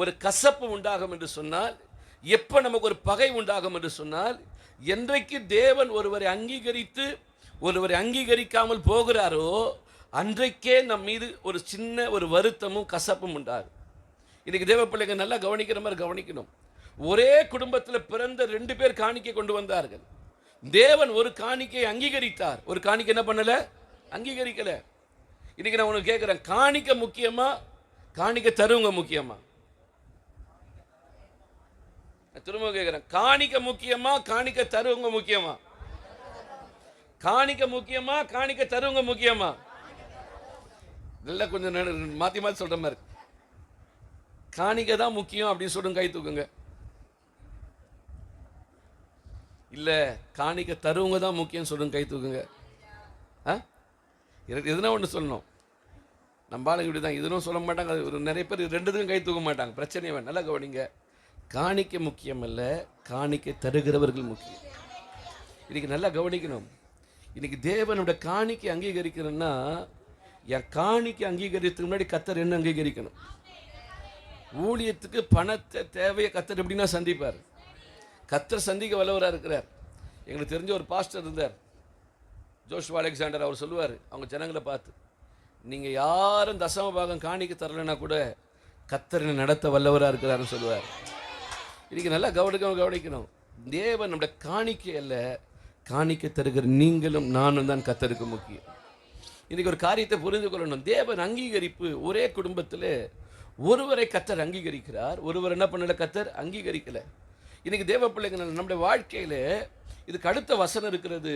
ஒரு கசப்பு உண்டாகும் என்று சொன்னால், எப்போ நமக்கு ஒரு பகை உண்டாகும் என்று சொன்னால், என்றைக்கு தேவன் ஒருவரை அங்கீகரித்து ஒருவரை அங்கீகரிக்காமல் போகிறாரோ அன்றைக்கே நம் மீது ஒரு சின்ன ஒரு வருத்தமும் கசப்பும் உண்டாகும். இன்னைக்கு தேவ பிள்ளைங்க நல்லா கவனிக்கிற மாதிரி கவனிக்கணும். ஒரே குடும்பத்தில் பிறந்த 2 பேர் காணிக்கை கொண்டு வந்தார்கள். தேவன் ஒரு காணிக்கையை அங்கீகரித்தார், ஒரு காணிக்கை என்ன பண்ணல, அங்கீகரிக்கல. இன்னைக்கு நான் உனக்கு கேட்கிறேன், காணிக்கை முக்கியமா, காணிக்கை தருவங்க முக்கியமா? திரும்ப கேட்கிறேன், காணிக்கை முக்கியமா, காணிக்கை தருவங்க முக்கியமா? காணிக்கை முக்கியமா, காணிக்கை தருவங்க முக்கியமா? நல்லா கொஞ்சம் மாற்றி மாற்றி சொல்கிற மாதிரி. காணிக்கை தான் முக்கியம் அப்படின்னு சொல்லுங்க, கை தூக்குங்க. இல்லை, காணிக்கை தருவங்க தான் முக்கியம் சொல்லுங்க, கை தூக்குங்க. எதுனா ஒன்று சொல்லணும். நம்ம ஆளுங்க இப்படி தான், இதுவும் சொல்ல மாட்டாங்க, ஒரு நிறைய பேர் 2த்துக்கும் கை தூக்க மாட்டாங்க. பிரச்சனையே நல்லா கவனிங்க. காணிக்கை முக்கியம் அல்ல, காணிக்கை தருகிறவர்கள் முக்கியம். இன்னைக்கு நல்லா கவனிக்கணும். இன்னைக்கு தேவனோட காணிக்கை அங்கீகரிக்கிறேன்னா, என் காணிக்கை அங்கீகரிக்கிறதுக்கு முன்னாடி கர்த்தர் என்ன அங்கீகரிக்கணும்? ஊழியத்துக்கு பணத்தை தேவையை கர்த்தர் எப்படின்னா சந்திப்பார். கர்த்தர் சந்திக்க வல்லவராக இருக்கிறார். எங்களுக்கு தெரிஞ்ச ஒரு பாஸ்டர் இருந்தார், ஜோஷுவா அலெக்சாண்டர். அவர் சொல்லுவார், அவங்க ஜனங்களை பார்த்து, நீங்கள் யாரும் தசம பாகம் காணிக்க தரலைன்னா கூட கர்த்தர் நடத்த வல்லவராக இருக்கிறாருன்னு சொல்லுவார். இன்னைக்கு நல்லா கவனிக்கணும். தேவன் நம்முடைய காணிக்கை அல்ல, காணிக்கை தருகிற நீங்களும் நானும் தான் கர்த்தருக்கு முக்கியம். இன்னைக்கு ஒரு காரியத்தை புரிந்து கொள்ளணும். தேவன் அங்கீகரிப்பு, ஒரே குடும்பத்தில் ஒருவரை கர்த்தர் அங்கீகரிக்கிறார், ஒருவர் என்ன பண்ணல, கர்த்தர் அங்கீகரிக்கலை. இன்னைக்கு தேவ பிள்ளைங்க நம்முடைய வாழ்க்கையில் இதுக்கு அடுத்த வசனம் இருக்கிறது.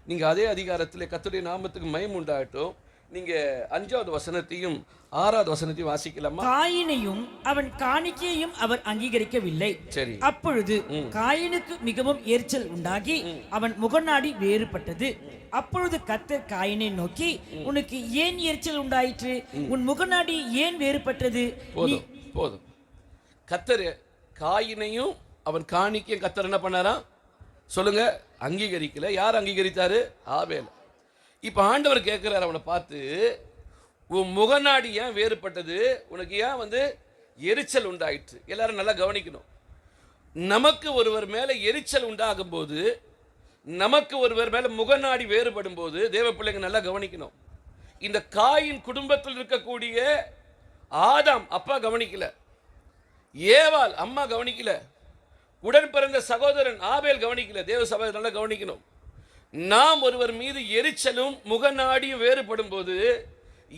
நீங்கள் அதே அதிகாரத்தில் கர்த்தருடைய நாமத்துக்கு மகிமை உண்டாகட்டும், நீங்கள் 5வது வசனத்தையும் 6வது வசனத்தையும் வாசிக்கலாமா? காயினையும் அவன் காணிக்கையையும் அவர் அங்கீகரிக்கவில்லை. சரி. அப்பொழுது காயினுக்கு மிகவும் எரிச்சல் உண்டாகி அவன் முகநாடி வேறுபட்டது. அப்பொழுது கர்த்தர் காயினை நோக்கி, உனக்கு ஏன் எரிச்சல் உண்டாயிற்று? உன் முகநாடி ஏன் வேறுபட்டது? போதும். கர்த்தர் காயினையும் அவன் காணிக்கையும் கர்த்தர் என்ன பண்ணாரா சொல்லுங்க, அங்கீகரிக்கல. யார் அங்கீகரித்தாரு? ஆபேல். இப்போ ஆண்டவர் கேட்கிறார் அவனை பார்த்து, உன் முகநாடி ஏன் வேறுபட்டது, உனக்கு ஏன் எரிச்சல் உண்டாயிற்று? எல்லாரும் நல்லா கவனிக்கணும். நமக்கு ஒருவர் மேலே எரிச்சல் உண்டாகும் போது, நமக்கு ஒருவர் மேலே முகநாடி வேறுபடும் போது, தேவ பிள்ளைங்க நல்லா கவனிக்கணும். இந்த காயின் குடும்பத்தில் இருக்கக்கூடிய ஆதாம் அப்பா கவனிக்கல, ஏவாள் அம்மா கவனிக்கல, உடன் பிறந்த சகோதரன் ஆபேல் கவனிக்கல. தேவ சபை நல்லா கவனிக்கணும். நாம் ஒருவர் மீது எரிச்சலும் முகநாடியும் வேறுபடும் போது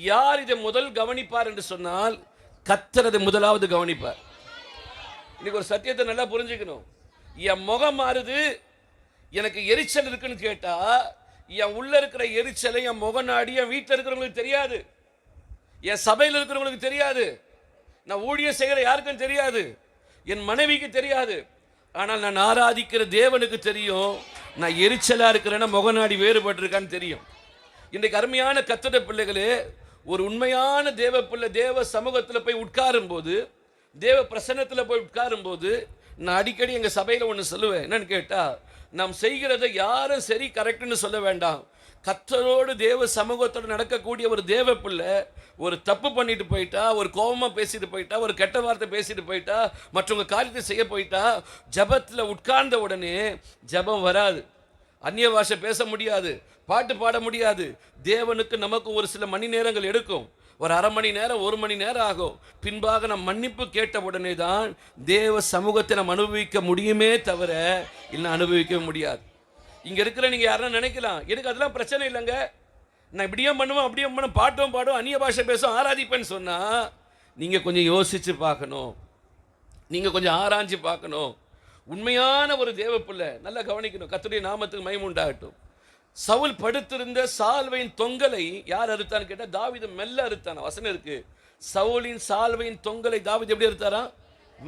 யார் இதை முதல் கவனிப்பார் என்று சொன்னால், கர்த்தர் அதை முதலாவது கவனிப்பார். இன்னைக்கு ஒரு சத்தியத்தை நல்லா புரிஞ்சுக்கணும். என் முகம் மாறுது, எனக்கு எரிச்சல் இருக்குன்னு கேட்டா, என் உள்ள இருக்கிற எரிச்சலை என் முகநாடி என் வீட்டில் இருக்கிறவங்களுக்கு தெரியாது, என் சபையில் இருக்கிறவங்களுக்கு தெரியாது, நான் ஊழியம் செய்கிற யாருக்கும் தெரியாது, என் மனைவிக்கு தெரியாது. ஆனால் நான் ஆராதிக்கிற தேவனுக்கு தெரியும். நான் எரிச்சலா இருக்கிறேன்னா முகநாடி வேறுபட்டிருக்கான்னு தெரியும். இன்றைக்கு அருமையான கர்த்தருடைய பிள்ளைகளே, ஒரு உண்மையான தேவ பிள்ளை தேவ சமூகத்தில் போய் உட்காரும் போது, தேவ பிரசன்னத்தில் போய் உட்காரும் போது, நான் அடிக்கடி எங்கள் சபையில் ஒன்று சொல்லுவேன். என்னன்னு கேட்டால், நாம் செய்கிறத யாரும் சரி கரெக்டுன்னு சொல்ல வேண்டாம். கர்த்தரோடு தேவ சமூகத்தோடு நடக்கக்கூடிய ஒரு தேவ பிள்ளை ஒரு தப்பு பண்ணிட்டு போயிட்டா, ஒரு கோபமாக பேசிட்டு போயிட்டா, ஒரு கெட்ட வார்த்தை பேசிட்டு போயிட்டா, மற்றவங்க காரியத்தை செய்ய போயிட்டா, ஜபத்தில் உட்கார்ந்த உடனே ஜபம் வராது, அந்நிய பாஷை பேச முடியாது, பாட்டு பாட முடியாது. தேவனுக்கு நமக்கு ஒரு சில மணி நேரங்கள் எடுக்கும், ஒரு அரை மணி நேரம் 1 மணி நேரம் ஆகும். பின்பாக நம் மன்னிப்பு கேட்ட உடனே தான் தேவ சமூகத்தை நாம் அனுபவிக்க முடியுமே தவிர இல்லை அனுபவிக்க முடியாது. இங்கே இருக்கிற நீங்கள் யாரும் நினைக்கலாம், எனக்கு அதெல்லாம் பிரச்சனை இல்லைங்க, நான் இப்படியும் பண்ணுவேன் அப்படியும் பண்ணுவேன், பாட்டும் பாடும் அந்நிய பாஷை பேசும் ஆராதிப்பேன்னு சொன்னால் நீங்கள் கொஞ்சம் யோசித்து பார்க்கணும், நீங்கள் கொஞ்சம் ஆராய்ச்சி பார்க்கணும். உண்மையான ஒரு தேவ பிள்ளை நல்லா கவனிக்கணும். கர்த்தருடைய நாமத்துக்கு மகிமை உண்டாகட்டும். சவுல் படுத்திருந்த சால்வையின் தொங்கலை யார் அறுத்தான்னு கேட்டால் தாவீது மெல்ல அறுத்தானா. வசனம் இருக்கு, சவுலின் சால்வையின் தொங்கலை தாவீது எப்படி அறுத்தாரா?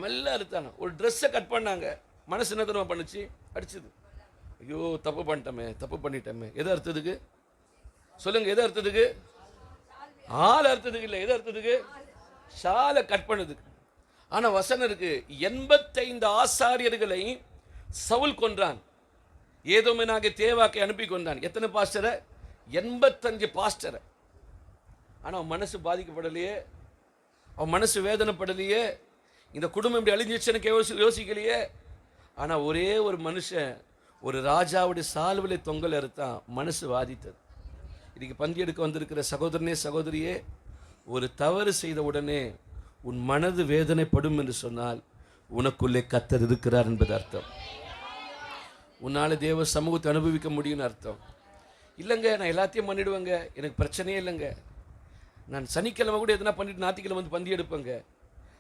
மெல்ல அறுத்தானா. ஒரு ட்ரெஸ்ஸை கட் பண்ணாங்க, மனசு என்ன தெரியுமா பண்ணுச்சு? அடிச்சது. ஐயோ தப்பு பண்ணிட்டோமே, தப்பு பண்ணிட்டோமே. எதை அறுத்ததுக்கு சொல்லுங்க? எதை அறுத்ததுக்கு? ஆள் அறுத்ததுக்கு இல்லை, எதை அறுத்ததுக்கு? ஷாலை கட் பண்ணதுக்கு. ஆனால் வசனம் இருக்கு, 85 ஆசாரியர்களை சவுல் கொன்றான், ஏதோமேனாகிய தேவாக்கை அனுப்பி கொண்டான். எத்தனை பாஸ்டரை? 85 பாஸ்டரை. ஆனால் அவன் மனசு பாதிக்கப்படலையே, அவன் மனசு வேதனைப்படலையே, இந்த குடும்பம் இப்படி அழிஞ்சிச்சுன்னு யோசிக்கலையே. ஆனால் ஒரே ஒரு மனுஷன் ஒரு ராஜாவுடைய சால்வலை தொங்கல் அறுத்தான், மனசு பாதித்தது. இன்னைக்கு பந்தி எடுக்க வந்திருக்கிற சகோதரனே சகோதரியே, ஒரு தவறு செய்த உடனே உன் மனது வேதனைப்படும் என்று சொன்னால் உனக்குள்ளே கர்த்தர் இருக்கிறார் என்பது அர்த்தம். உன்னால் தேவ சமூகத்தை அனுபவிக்க முடியும்னு அர்த்தம். இல்லைங்க நான் எல்லாத்தையும் பண்ணிடுவேங்க, எனக்கு பிரச்சனையே இல்லைங்க, நான் சனிக்கிழமை கூட எதனா பண்ணிட்டு ஞாயிற்றுக்கிழமை வந்து பந்தி எடுப்பேங்க,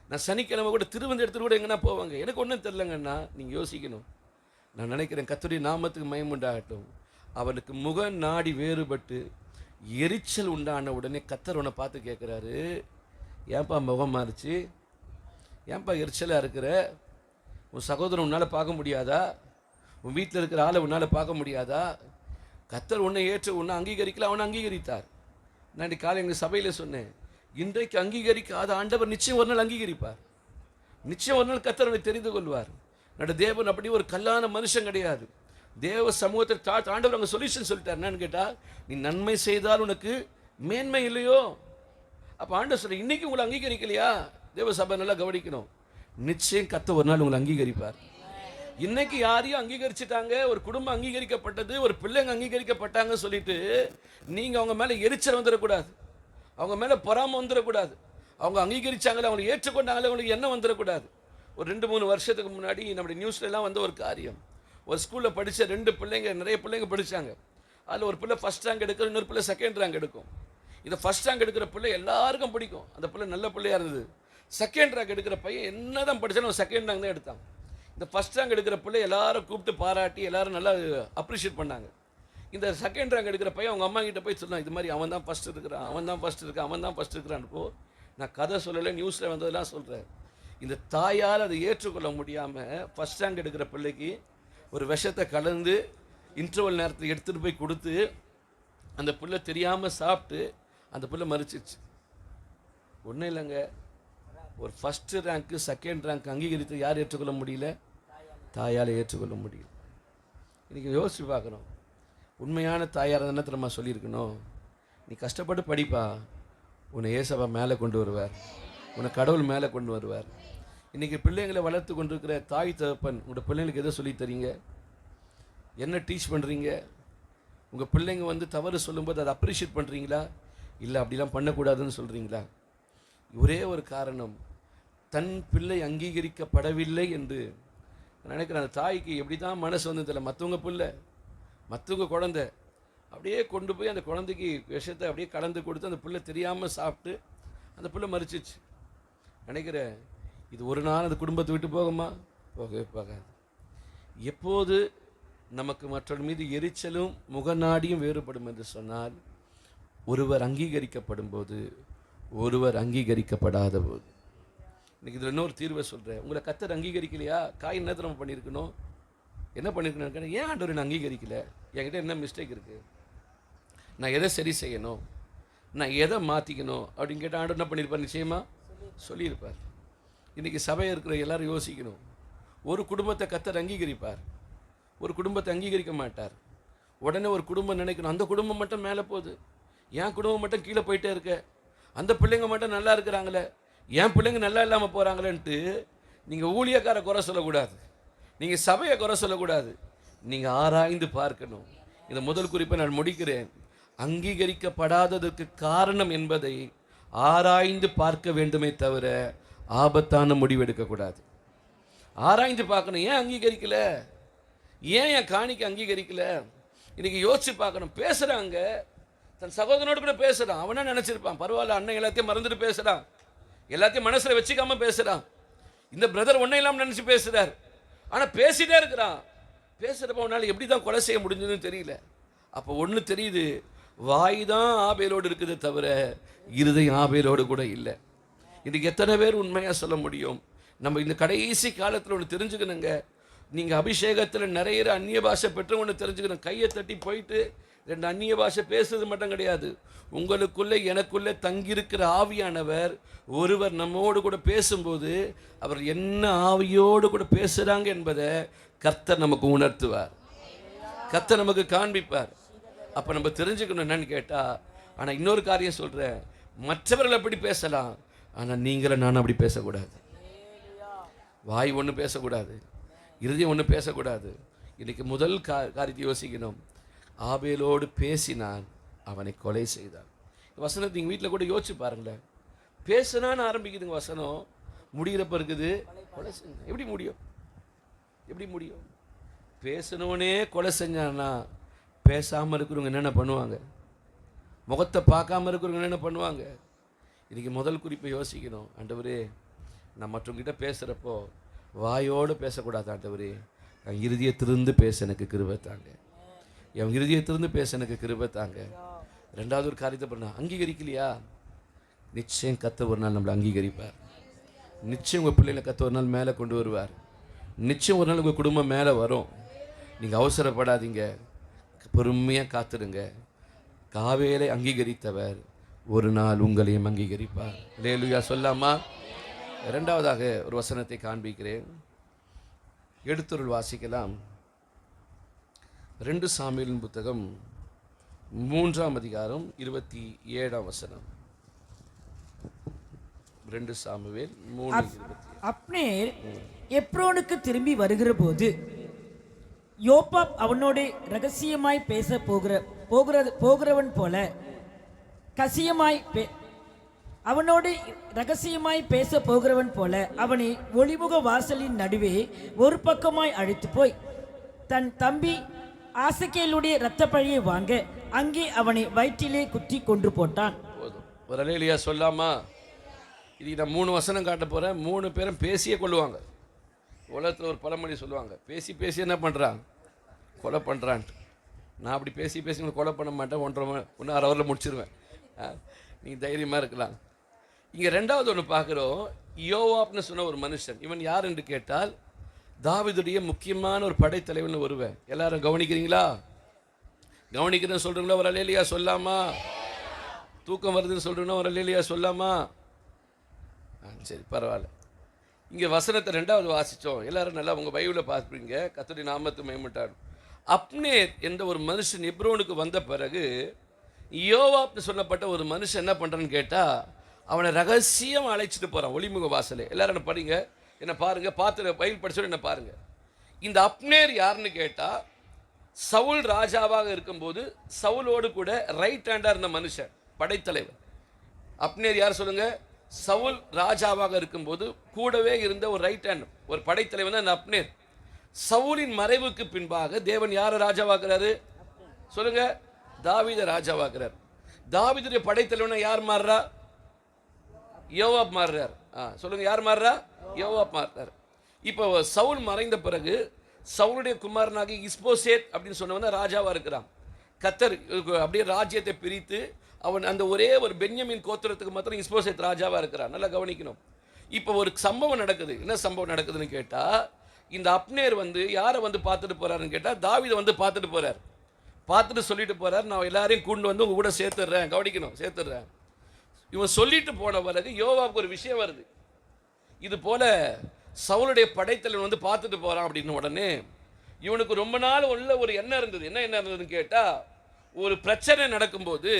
நான் சனிக்கிழமை கூட திருவந்து எடுத்துட்டு கூட எங்கன்னா போவாங்க, எனக்கு ஒன்றும் தெரிலங்கன்னா நீங்கள் யோசிக்கணும். நான் நினைக்கிறேன் கர்த்தருடைய நாமத்துக்கு மகிமை உண்டாகட்டும். அவனுக்கு முக நாடி வேறுபட்டு எரிச்சல் உண்டான உடனே கர்த்தர் உன்னை பார்த்து கேட்குறாரு, ஏன்பா முகம் மாறிச்சு, ஏன்பா எரிச்சலாக இருக்கிற, உன் சகோதரன் உன்னால் பார்க்க முடியாதா, உன் வீட்டில் இருக்கிற ஆளை உன்னால் பார்க்க முடியாதா? கர்த்தர் உன்னை ஏற்று உன்னை அங்கீகரிக்கல, அவனை அங்கீகரித்தார். நான் இன்றைக்கு காலை எங்கள் சபையில் சொன்னேன், இன்றைக்கு அங்கீகரிக்காத ஆண்டவர் நிச்சயம் ஒரு நாள் அங்கீகரிப்பார், நிச்சயம் ஒரு நாள் கர்த்தர் அவனை தெரிந்து கொள்வார். தேவன் அப்படி ஒரு கல்லான மனுஷன் கிடையாது. தேவ சமூகத்தை ஆண்டவர் அங்கே சொல்யூஷன் சொல்லிட்டார். என்னன்னு கேட்டால், நீ நன்மை செய்தால் உனக்கு மேன்மை இல்லையோ? அப்போ ஆண்டவர் சொல்ல, இன்னைக்கு உங்களை அங்கீகரிக்கலையா? தேவ சபை நல்லா கவனிக்கணும், நிச்சயம் கர்த்தர் ஒரு நாள் உங்களை அங்கீகரிப்பார். இன்னைக்கு யாரையும் அங்கீகரிச்சுட்டாங்க, ஒரு குடும்பம் அங்கீகரிக்கப்பட்டது, ஒரு பிள்ளைங்க அங்கீகரிக்கப்பட்டாங்க சொல்லிட்டு நீங்கள் அவங்க மேலே எரிச்சல் வந்துடக்கூடாது, அவங்க மேலே பொறாமை வந்துடக்கூடாது. அவங்க அங்கீகரிச்சாங்களே, அவங்களை ஏற்றுக்கொண்டாங்களே, அவங்களுக்கு என்ன வந்துடக்கூடாது. ஒரு 2-3 வருஷத்துக்கு முன்னாடி நம்முடைய நியூஸ்லாம் வந்து ஒரு காரியம், ஒரு ஸ்கூலில் படித்த 2 பிள்ளைங்க, நிறைய பிள்ளைங்க படித்தாங்க. அதில் ஒரு பிள்ளை ஃபஸ்ட் ரேங்க் எடுக்கும், இன்னொரு பிள்ளை செகண்ட் ரேங்க் எடுக்கும். இந்த ஃபஸ்ட் ரேங்க் எடுக்கிற பிள்ளை எல்லாருக்கும் பிடிக்கும், அந்த பிள்ளை நல்ல பிள்ளையாக இருந்தது. செகண்ட் ரேங்க் எடுக்கிற பையன் என்ன தான் படித்தாலும் அவன் செகண்ட் ரேங்க் தான் எடுத்தான். இந்த ஃபஸ்ட் ரேங்க் எடுக்கிற பிள்ளை எல்லாரும் கூப்பிட்டு பாராட்டி எல்லாரும் நல்லா அப்ரிஷியேட் பண்ணாங்க. இந்த செகண்ட் ரேங்க் எடுக்கிற பையன் அவங்க அம்மா கிட்ட போய் சொன்னான், இது மாதிரி அவன் தான் ஃபஸ்ட் இருக்கிறான், அவன் தான் ஃபஸ்ட் இருக்கான், அவன் தான் ஃபஸ்ட் இருக்கிறான். நான் கதை சொல்லலை, நியூஸில் வந்ததெல்லாம் சொல்கிறேன். இந்த தாயால் அதை ஏற்றுக்கொள்ள முடியாமல் ஃபஸ்ட் ரேங்க் எடுக்கிற பிள்ளைக்கு ஒரு விஷத்தை கலந்து இன்டர்வல் நேரத்தில் எடுத்துகிட்டு போய் கொடுத்து அந்த பிள்ளை தெரியாமல் சாப்பிட்டு அந்த பிள்ளை மறிச்சிச்சு. ஒன்றும் இல்லைங்க, ஒரு ஃபஸ்ட்டு ரேங்க்கு செகண்ட் ரேங்க் அங்கீகரித்து யார் ஏற்றுக்கொள்ள முடியல? தாயால் ஏற்றுக்கொள்ள முடியல. இன்றைக்கி யோசிச்சு பார்க்கணும், உண்மையான தாயார் என்ன தெரியுமா சொல்லியிருக்கணும், நீ கஷ்டப்பட்டு படிப்பா, உன்னை ஏசப்பா மேலே கொண்டு வருவார், உன்னை கடவுள் மேலே கொண்டு வருவார். இன்றைக்கி பிள்ளைங்களை வளர்த்து கொண்டிருக்கிற தாய் தகப்பன் உங்களோட பிள்ளைங்களுக்கு எதை சொல்லி தரீங்க? என்ன டீச் பண்ணுறீங்க? உங்கள் பிள்ளைங்க வந்து தவறு சொல்லும்போது அதை அப்ரிஷியேட் பண்ணுறீங்களா? இல்லை அப்படிலாம் பண்ணக்கூடாதுன்னு சொல்கிறீங்களா? ஒரே ஒரு காரணம், தன் பிள்ளை அங்கீகரிக்கப்படவில்லை என்று நினைக்கிறேன். அந்த தாய்க்கு எப்படி தான் மனசு வந்ததில்லை, மற்றவங்க பிள்ளை மற்றவங்க குழந்தை அப்படியே கொண்டு போய் அந்த குழந்தைக்கு விஷத்தை அப்படியே கலந்து கொடுத்து அந்த பிள்ளை தெரியாமல் சாப்பிட்டு அந்த பிள்ளை மறிச்சிச்சு. நினைக்கிறேன், இது ஒரு நாள் அந்த குடும்பத்தை விட்டு போகுமா? போகவே போகாது. எப்போது நமக்கு மற்றவர் மீது எரிச்சலும் முகநாடியும் வேறுபடும் என்று சொன்னால், ஒருவர் அங்கீகரிக்கப்படும் போது, ஒருவர் அங்கீகரிக்கப்படாத போது. இன்னைக்கு இதில் இன்னொரு தீர்வை சொல்கிறேன். உங்களை கர்த்தர் அங்கீகரிக்கலையா? காய் என்ன திறமை பண்ணியிருக்கணும்? என்ன பண்ணியிருக்கேன், ஏன் ஆண்டவரை நான் அங்கீகரிக்கல, என்கிட்ட என்ன மிஸ்டேக் இருக்குது, நான் எதை சரி செய்யணும், நான் எதை மாற்றிக்கணும் அப்படின்னு கேட்டால் ஆண்டவர் என்ன பண்ணியிருப்பார், நிச்சயமாக சொல்லியிருப்பார். இன்றைக்கி சபையை இருக்கிற எல்லாரும் யோசிக்கணும். ஒரு குடும்பத்தை கர்த்தர் அங்கீகரிப்பார், ஒரு குடும்பத்தை அங்கீகரிக்க மாட்டார். உடனே ஒரு குடும்பம் நினைக்கணும், அந்த குடும்பம் மட்டும் மேலே போகுது, என் குடும்பம் மட்டும் கீழே போயிட்டே இருக்க, அந்த பிள்ளைங்க மட்டும் நல்லா இருக்கிறாங்களே, என் பிள்ளைங்க நல்லா இல்லாமல் போகிறாங்களேன்ட்டு நீங்கள் ஊழியக்கார குறை சொல்லக்கூடாது, நீங்கள் சபையை குறை சொல்லக்கூடாது. நீங்கள் ஆராய்ந்து பார்க்கணும். இந்த முதல் குறிப்பை நான் முடிக்கிறேன். அங்கீகரிக்கப்படாததற்கு காரணம் என்பதை ஆராய்ந்து பார்க்க வேண்டுமே தவிர ஆபத்தான முடிவெடுக்கக்கூடாது. ஆராய்ந்து பார்க்கணும், ஏன் அங்கீகரிக்கல, ஏன் என் காணிக்க அங்கீகரிக்கல. இன்னைக்கு யோசிச்சு பார்க்கணும். பேசுகிறாங்க, தன் சகோதரனோடு கூட பேசுகிறான், அவனா நினச்சிருப்பான் பரவாயில்ல, அண்ணன் எல்லாத்தையும் மறந்துட்டு பேசுகிறான், எல்லாத்தையும் மனசில் வச்சுக்காம பேசுகிறான். இந்த பிரதர் ஒன்றும் இல்லாமல் நினச்சி பேசுகிறார், ஆனால் பேசிட்டே இருக்கிறான். பேசுகிறப்ப அவனால் எப்படி தான் கொலை செய்ய முடிஞ்சதுன்னு தெரியல. அப்போ ஒன்று தெரியுது, வாய் தான் ஆபேலோடு இருக்குது தவிர இருதயம் ஆபேலோடு கூட இல்லை. இன்றைக்கி எத்தனை பேர் உண்மையாக சொல்ல முடியும்? நம்ம இந்த கடைசி காலத்தில் ஒன்று தெரிஞ்சுக்கணுங்க. நீங்கள் அபிஷேகத்தில் நிறைய அந்நிய பாஷை பெற்று ஒன்று தெரிஞ்சுக்கணும். கையை தட்டி போயிட்டு 2 அந்நிய பாஷை பேசுறது மட்டும் கிடையாது. உங்களுக்குள்ளே எனக்குள்ளே தங்கியிருக்கிற ஆவியானவர் ஒருவர் நம்மோடு கூட பேசும்போது அவர் என்ன ஆவியோடு கூட பேசுகிறாங்க என்பதை கர்த்தர் நமக்கு உணர்த்துவார், கர்த்தர் நமக்கு காண்பிப்பார். அப்போ நம்ம தெரிஞ்சுக்கணும் என்னன்னு கேட்டால், ஆனால் இன்னொரு காரியம் சொல்கிறேன், மற்றவர்கள் அப்படி பேசலாம், ஆனால் நீங்களும் நானும் அப்படி பேசக்கூடாது. வாய் ஒன்று பேசக்கூடாது, இறுதியம் ஒன்று பேசக்கூடாது. இன்றைக்கி முதல் காரியத்தை யோசிக்கணும். ஆபேலோடு பேசினான், அவனை கொலை செய்தான். வசனத்தை நீங்கள் வீட்டில் கூட யோசிச்சு பாருங்களேன். பேசினான்னு ஆரம்பிக்குதுங்க வசனம், முடிகிறப்ப இருக்குது கொலை செஞ்ச. எப்படி முடியும், எப்படி முடியும்? பேசணுன்னே கொலை செஞ்சான்னா பேசாமல் இருக்கிறவங்க என்னென்ன பண்ணுவாங்க, முகத்தை பார்க்காம இருக்கிறவங்க என்னென்ன பண்ணுவாங்க? இன்றைக்கி முதல் குறிப்பை யோசிக்கணும். ஆண்டவரே, நான் மற்றவங்கிட்ட பேசுகிறப்போ வாயோடு பேசக்கூடாது. ஆண்டவரே, என் இருதயத்திலிருந்து பேச எனக்கு கிருபை தாங்க, என் இருதயத்திலிருந்து பேச எனக்கு கிருபை தாங்க. ரெண்டாவது ஒரு காரியத்தை பண்ண, அங்கீகரிக்கலையா, நிச்சயம் கர்த்தர் ஒரு நாள் நம்மளை அங்கீகரிப்பார். நிச்சயம் உங்கள் பிள்ளைகளை கர்த்தர் ஒரு நாள் மேலே கொண்டு வருவார். நிச்சயம் ஒரு நாள் உங்கள் குடும்பம் மேலே வரும். நீங்கள் அவசரப்படாதீங்க, பொறுமையாக காத்துடுங்க. காவேலை அங்கீகரித்தவர் ஒரு நாள் உங்களையும் அங்கீகரிப்பார். அல்லேலூயா சொல்லாமா? இரண்டாவதாக ஒரு வசனத்தை காண்பிக்கிறேன், எடுத்துருள் வாசிக்கலாம். 2 சாமுவேலின் புத்தகம் 3ஆம் அதிகாரம் 27ஆம் வசனம். 2 சாமுவேல் 3:27. அப்னேர் எப்ரோனுக்கு திரும்பி வருகிற போது யோபாப் அவனோடு ரகசியமாய் பேச போகிறவன் போல அவனோடு ரகசியமாய் பேச போகிறவன் போல அவனை ஒளிமுக வாசலின் நடுவே ஒரு பக்கமாய் அழைத்து போய் தன் தம்பி ஆசகேலுடைய இரத்த பழியை வாங்க அங்கே அவனை வயிற்றிலே குத்தி கொன்று போட்டான். ஒரு அல்லேலூயா சொல்லாமா? இது நான் 3 வசனம் காட்ட போகிறேன். 3 பேரும் பேசியே கொள்ளுவாங்க. உலகத்தில் ஒரு பழமொழி சொல்லுவாங்க, பேசி பேசி என்ன பண்ணுறான், கொலை பண்ணுறான்ட்டு. நான் அப்படி பேசி பேசி கொலை பண்ண மாட்டேன், 1.5 ஹவரில் முடிச்சிருவேன். நீங்கள் தைரியமாக இருக்கலாம். இங்கே ரெண்டாவது ஒன்று பார்க்குறோம், யோவாப்னு சொன்ன ஒரு மனுஷன். இவன் யார் என்று கேட்டால் தாவீதுடைய முக்கியமான ஒரு படைத்தலைவன் வருவேன். எல்லாரும் கவனிக்கிறீங்களா? கவனிக்கிறேன்னு சொல்கிறீங்களா? ஒரு அல்லேலூயா சொல்லாமா? தூக்கம் வருதுன்னு சொல்கிறீங்கன்னா ஒரு அல்லேலூயா சொல்லாமா? சரி, பரவாயில்ல. இங்கே வசனத்தை 2வது வாசித்தோம். எல்லாரும் நல்லா உங்கள் பைபிளில் பார்ப்பீங்க. கர்த்தருடைய நாமத்தை மகிமைப்பட்டாடும். அப்னேர் என்ற ஒரு மனுஷன் எப்ரோனுக்கு வந்த பிறகு யோவாப்னு சொல்லப்பட்ட ஒரு மனுஷன் என்ன பண்ணுறான்னு கேட்டால், அவனை ரகசியம் அழைச்சிட்டு போகிறான் ஒளிமுக வாசலே. எல்லாரும் என்ன படிங்க, என்ன பாருங்கள், பார்த்து பைபிள் படிச்சோட என்ன பாருங்கள். இந்த அப்னேர் யாருன்னு கேட்டால், சவுல் ராஜாவாக இருக்கும்போது சவுலோடு கூட ரைட் ஹேண்டாக இருந்த மனுஷன், படைத்தலைவர். அப்னேர் யார் சொல்லுங்கள்? சவுல் ராஜாவாக இருக்கும்போது கூடவே இருந்த ஒரு ரைட் ஹேண்ட், ஒரு படைத்தலைவன் தான் அப்னேர். சவுலின் மறைவுக்கு பின்பாக தேவன் யாரை ராஜாவாக்குறாரு சொல்லுங்க? தாவீதை ராஜாவாக்குறார். தாவீதுடைய படைத்தலைவனை யார் மாறுறா? யோவாப் மாறுறார். சொல்லுங்க, யார் மாறுறா? யோவாப் மாறுறார். இப்போ சவுல் மறைந்த பிறகு சவுலுடைய குமாரனாகி இஸ்போசேத் அப்படின்னு சொன்னவன் தான் ராஜாவாக இருக்கிறான். கர்த்தர் அப்படியே ராஜ்யத்தை பிரித்து அவன் அந்த ஒரே ஒரு பென்யமின் கோத்திரத்துக்கு மாத்திரம் இஸ்போசேத் ராஜாவாக இருக்கிறான். நல்லா கவனிக்கணும். இப்போ ஒரு சம்பவம் நடக்குது. என்ன சம்பவம் நடக்குதுன்னு கேட்டால், இந்த அப்னேர் வந்து யாரை வந்து பார்த்துட்டு போறாருன்னு கேட்டால் தாவீதை வந்து பார்த்துட்டு போறார். பார்த்துட்டு சொல்லிட்டு போறார், நான் எல்லாரையும் கூண்டு வந்து உங்க கூட சேர்த்துடுறேன், கவனிக்கணும், சேர்த்துடுறேன். இவன் சொல்லிட்டு போன பிறகு யோவாவுக்கு ஒரு விஷயம் வருது. இது போல சவுளுடைய படைத்தலைவன் வந்து பார்த்துட்டு போறான் அப்படின்னு உடனே இவனுக்கு ரொம்ப நாள் உள்ள ஒரு எண்ணம் இருந்தது. என்ன இருந்ததுன்னு கேட்டா, ஒரு பிரச்சனை நடக்கும்போது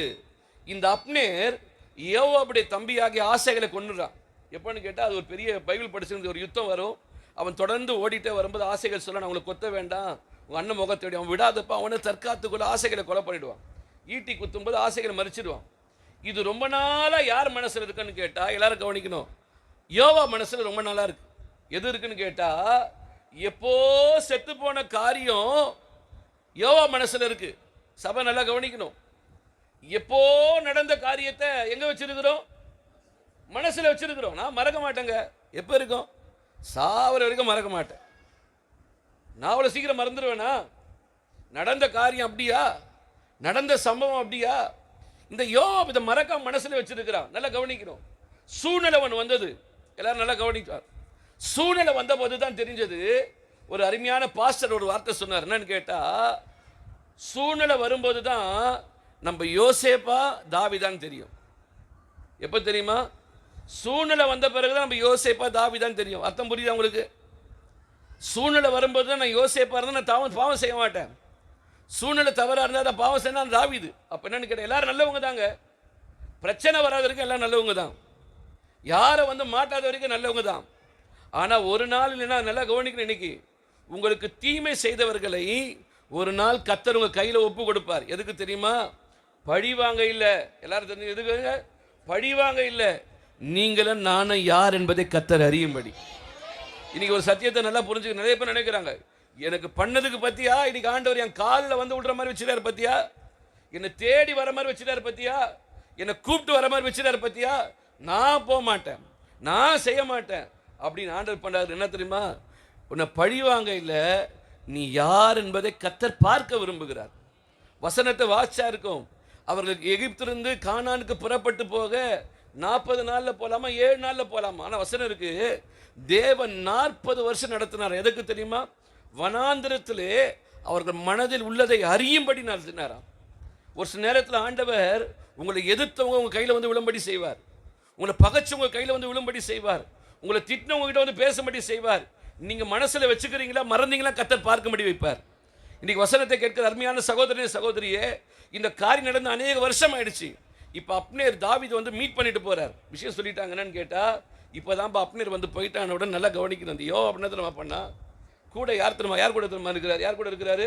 இந்த அப்னேர் யோவாவுடைய தம்பியாகிய ஆசைகளை கொன்னுறான். எப்பன்னு கேட்டால், அது ஒரு பெரிய பைபிள் படிச்சிருந்து ஒரு யுத்தம் வரும். அவன் தொடர்ந்து ஓடிட்டே வரும்போது ஆசைகள் சொல்ல, அவங்களை கொத்த வேண்டாம், உங்கள் அண்ணன் முகத்தோடி அவன் விடாதப்ப அவனை தற்காத்துக்குள்ள ஆசைகளை கொலை பண்ணிடுவான். ஈட்டி குத்தும்போது ஆசைகளை மறிச்சிடுவான். இது ரொம்ப நாளாக யார் மனசில் இருக்குன்னு கேட்டால், எல்லாரும் கவனிக்கணும், யோவா மனசில் ரொம்ப நாளாக இருக்கு. எது இருக்குன்னு கேட்டால், எப்போ செத்து போன காரியம் யோவா மனசில் இருக்கு. சபை நல்லா கவனிக்கணும். எப்போ நடந்த காரியத்தை எங்க வச்சிருக்கிறோம்? மனசுல வச்சிருக்கிறோம். நான் மறக்க மாட்டேங்க. எப்ப இருக்கும்? சாவர வரைக்கும் மறக்க மாட்டேன். நான் அவ்வளவு சீக்கிரம் மறந்துடுவேனா? நடந்த காரியம் அப்படியா? நடந்த சம்பவம் அப்படியா? இந்த யோவாப் இதை மறக்காம மனசுல வச்சிருக்கிறான். நல்லா கவனிக்கணும். சூழ்நிலை ஒன்று வந்தது. எல்லாரும் நல்லா கவனிப்பார். சூழ்நிலை வந்த போது தான் தெரிஞ்சது. ஒரு அருமையான பாஸ்டர் ஒரு வார்த்தை சொன்னார். என்னன்னு கேட்டா, சூழ்நிலை வரும்போது தான் நம்ம யோசேப்பா தாவீதான் தெரியும். எப்போ தெரியுமா? சூழ்நிலை வந்த பிறகுதான் நம்ம யோசேப்பா தாவீதான் தெரியும். அர்த்தம் புரியுதா உங்களுக்கு? சூழ்நிலை வரும்போது தான் நான் யோசேப்பா இருந்தால் நான் பாவம் செய்ய மாட்டேன். சூழ்நிலை தவறாக இருந்தால் நான் பாவம் செய்ய நான் தாவீது. அப்போ என்னன்னு கேட்டேன், எல்லாரும் நல்லவங்க தாங்க. பிரச்சனை வராத வரைக்கும் எல்லாம் நல்லவங்க தான். யாரை வந்து மாட்டாத வரைக்கும் நல்லவங்க தான். ஆனால் ஒரு நாள் இல்லைன்னா, நல்லா கவனிக்கணும், இன்னைக்கு உங்களுக்கு தீமை செய்தவர்களை ஒரு நாள் கர்த்தர் உங்க கையில் ஒப்பு கொடுப்பார். எதுக்கு தெரியுமா? பழிவாங்க இல்லை. எல்லாரும் தெரிஞ்சு எதுக்குங்க? பழிவாங்க இல்லை, நீங்களும் நானும் யார் என்பதை கர்த்தர் அறியும்படி. இன்னைக்கு ஒரு சத்தியத்தை நல்லா புரிஞ்சுக்க நிறைய பேர் நினைக்கிறாங்க, எனக்கு பண்ணதுக்கு பத்தியா இன்னைக்கு ஆண்டவர் என் காலில் வந்து விடுற மாதிரி வச்சுட்டாரு பத்தியா, என்னை தேடி வர மாதிரி வச்சுட்டாரு பத்தியா, என்னை கூப்பிட்டு வர மாதிரி வச்சுட்டாரு பத்தியா, நான் போக மாட்டேன், நான் செய்ய மாட்டேன் அப்படின்னு ஆண்டவர் பண்ணாரு. என்ன தெரியுமா? உன்னை பழிவாங்க இல்லை, நீ யார் என்பதை கர்த்தர் பார்க்க விரும்புகிறார். வசனத்தை வாசிச்சா இருக்கும். அவர்களுக்கு எகிப்திலிருந்து கானானுக்கு புறப்பட்டு போக 40 நாளில் போகலாமா, 7 நாளில் போகலாமா? ஆனால் வசனம் இருக்கு, தேவன் 40 வருஷம் நடத்தினார். எதுக்கு தெரியுமா? வனாந்திரத்திலே அவர்கள் மனதில் உள்ளதை அறியும்படி நடத்தினாராம். ஒரு சில நேரத்தில் ஆண்டவர் உங்களை எதிர்த்தவங்க உங்கள் கையில் வந்து விழும்படி செய்வார். உங்களை பகைச்சவங்க கையில் வந்து விழும்படி செய்வார். உங்களை திட்டினவங்க கிட்ட வந்து பேசும்படி செய்வார். நீங்கள் மனசில் வச்சுக்கிறீங்களா, மறந்தீங்களா, கர்த்தர் பார்க்கும்படி வைப்பார். இன்னைக்கு வசனத்தை கேட்கிற அருமையான சகோதரனே சகோதரியே, இந்த காரியம் நடந்து அநேக வருஷம் ஆயிடுச்சு. இப்போ அப்னேர் தாவீது வந்து மீட் பண்ணிட்டு போறார். விஷயம் சொல்லிட்டாங்க. என்னன்னு கேட்டால், இப்போதான் அப்னேர் வந்து போயிட்டான உடனே நல்லா கவனிக்கணும். யோ அப்படின்னா நம்ம பண்ணா கூட யார் தெரியுமா? யார் கூட தெரியுமா இருக்கிறார்? யார் கூட இருக்கிறாரு?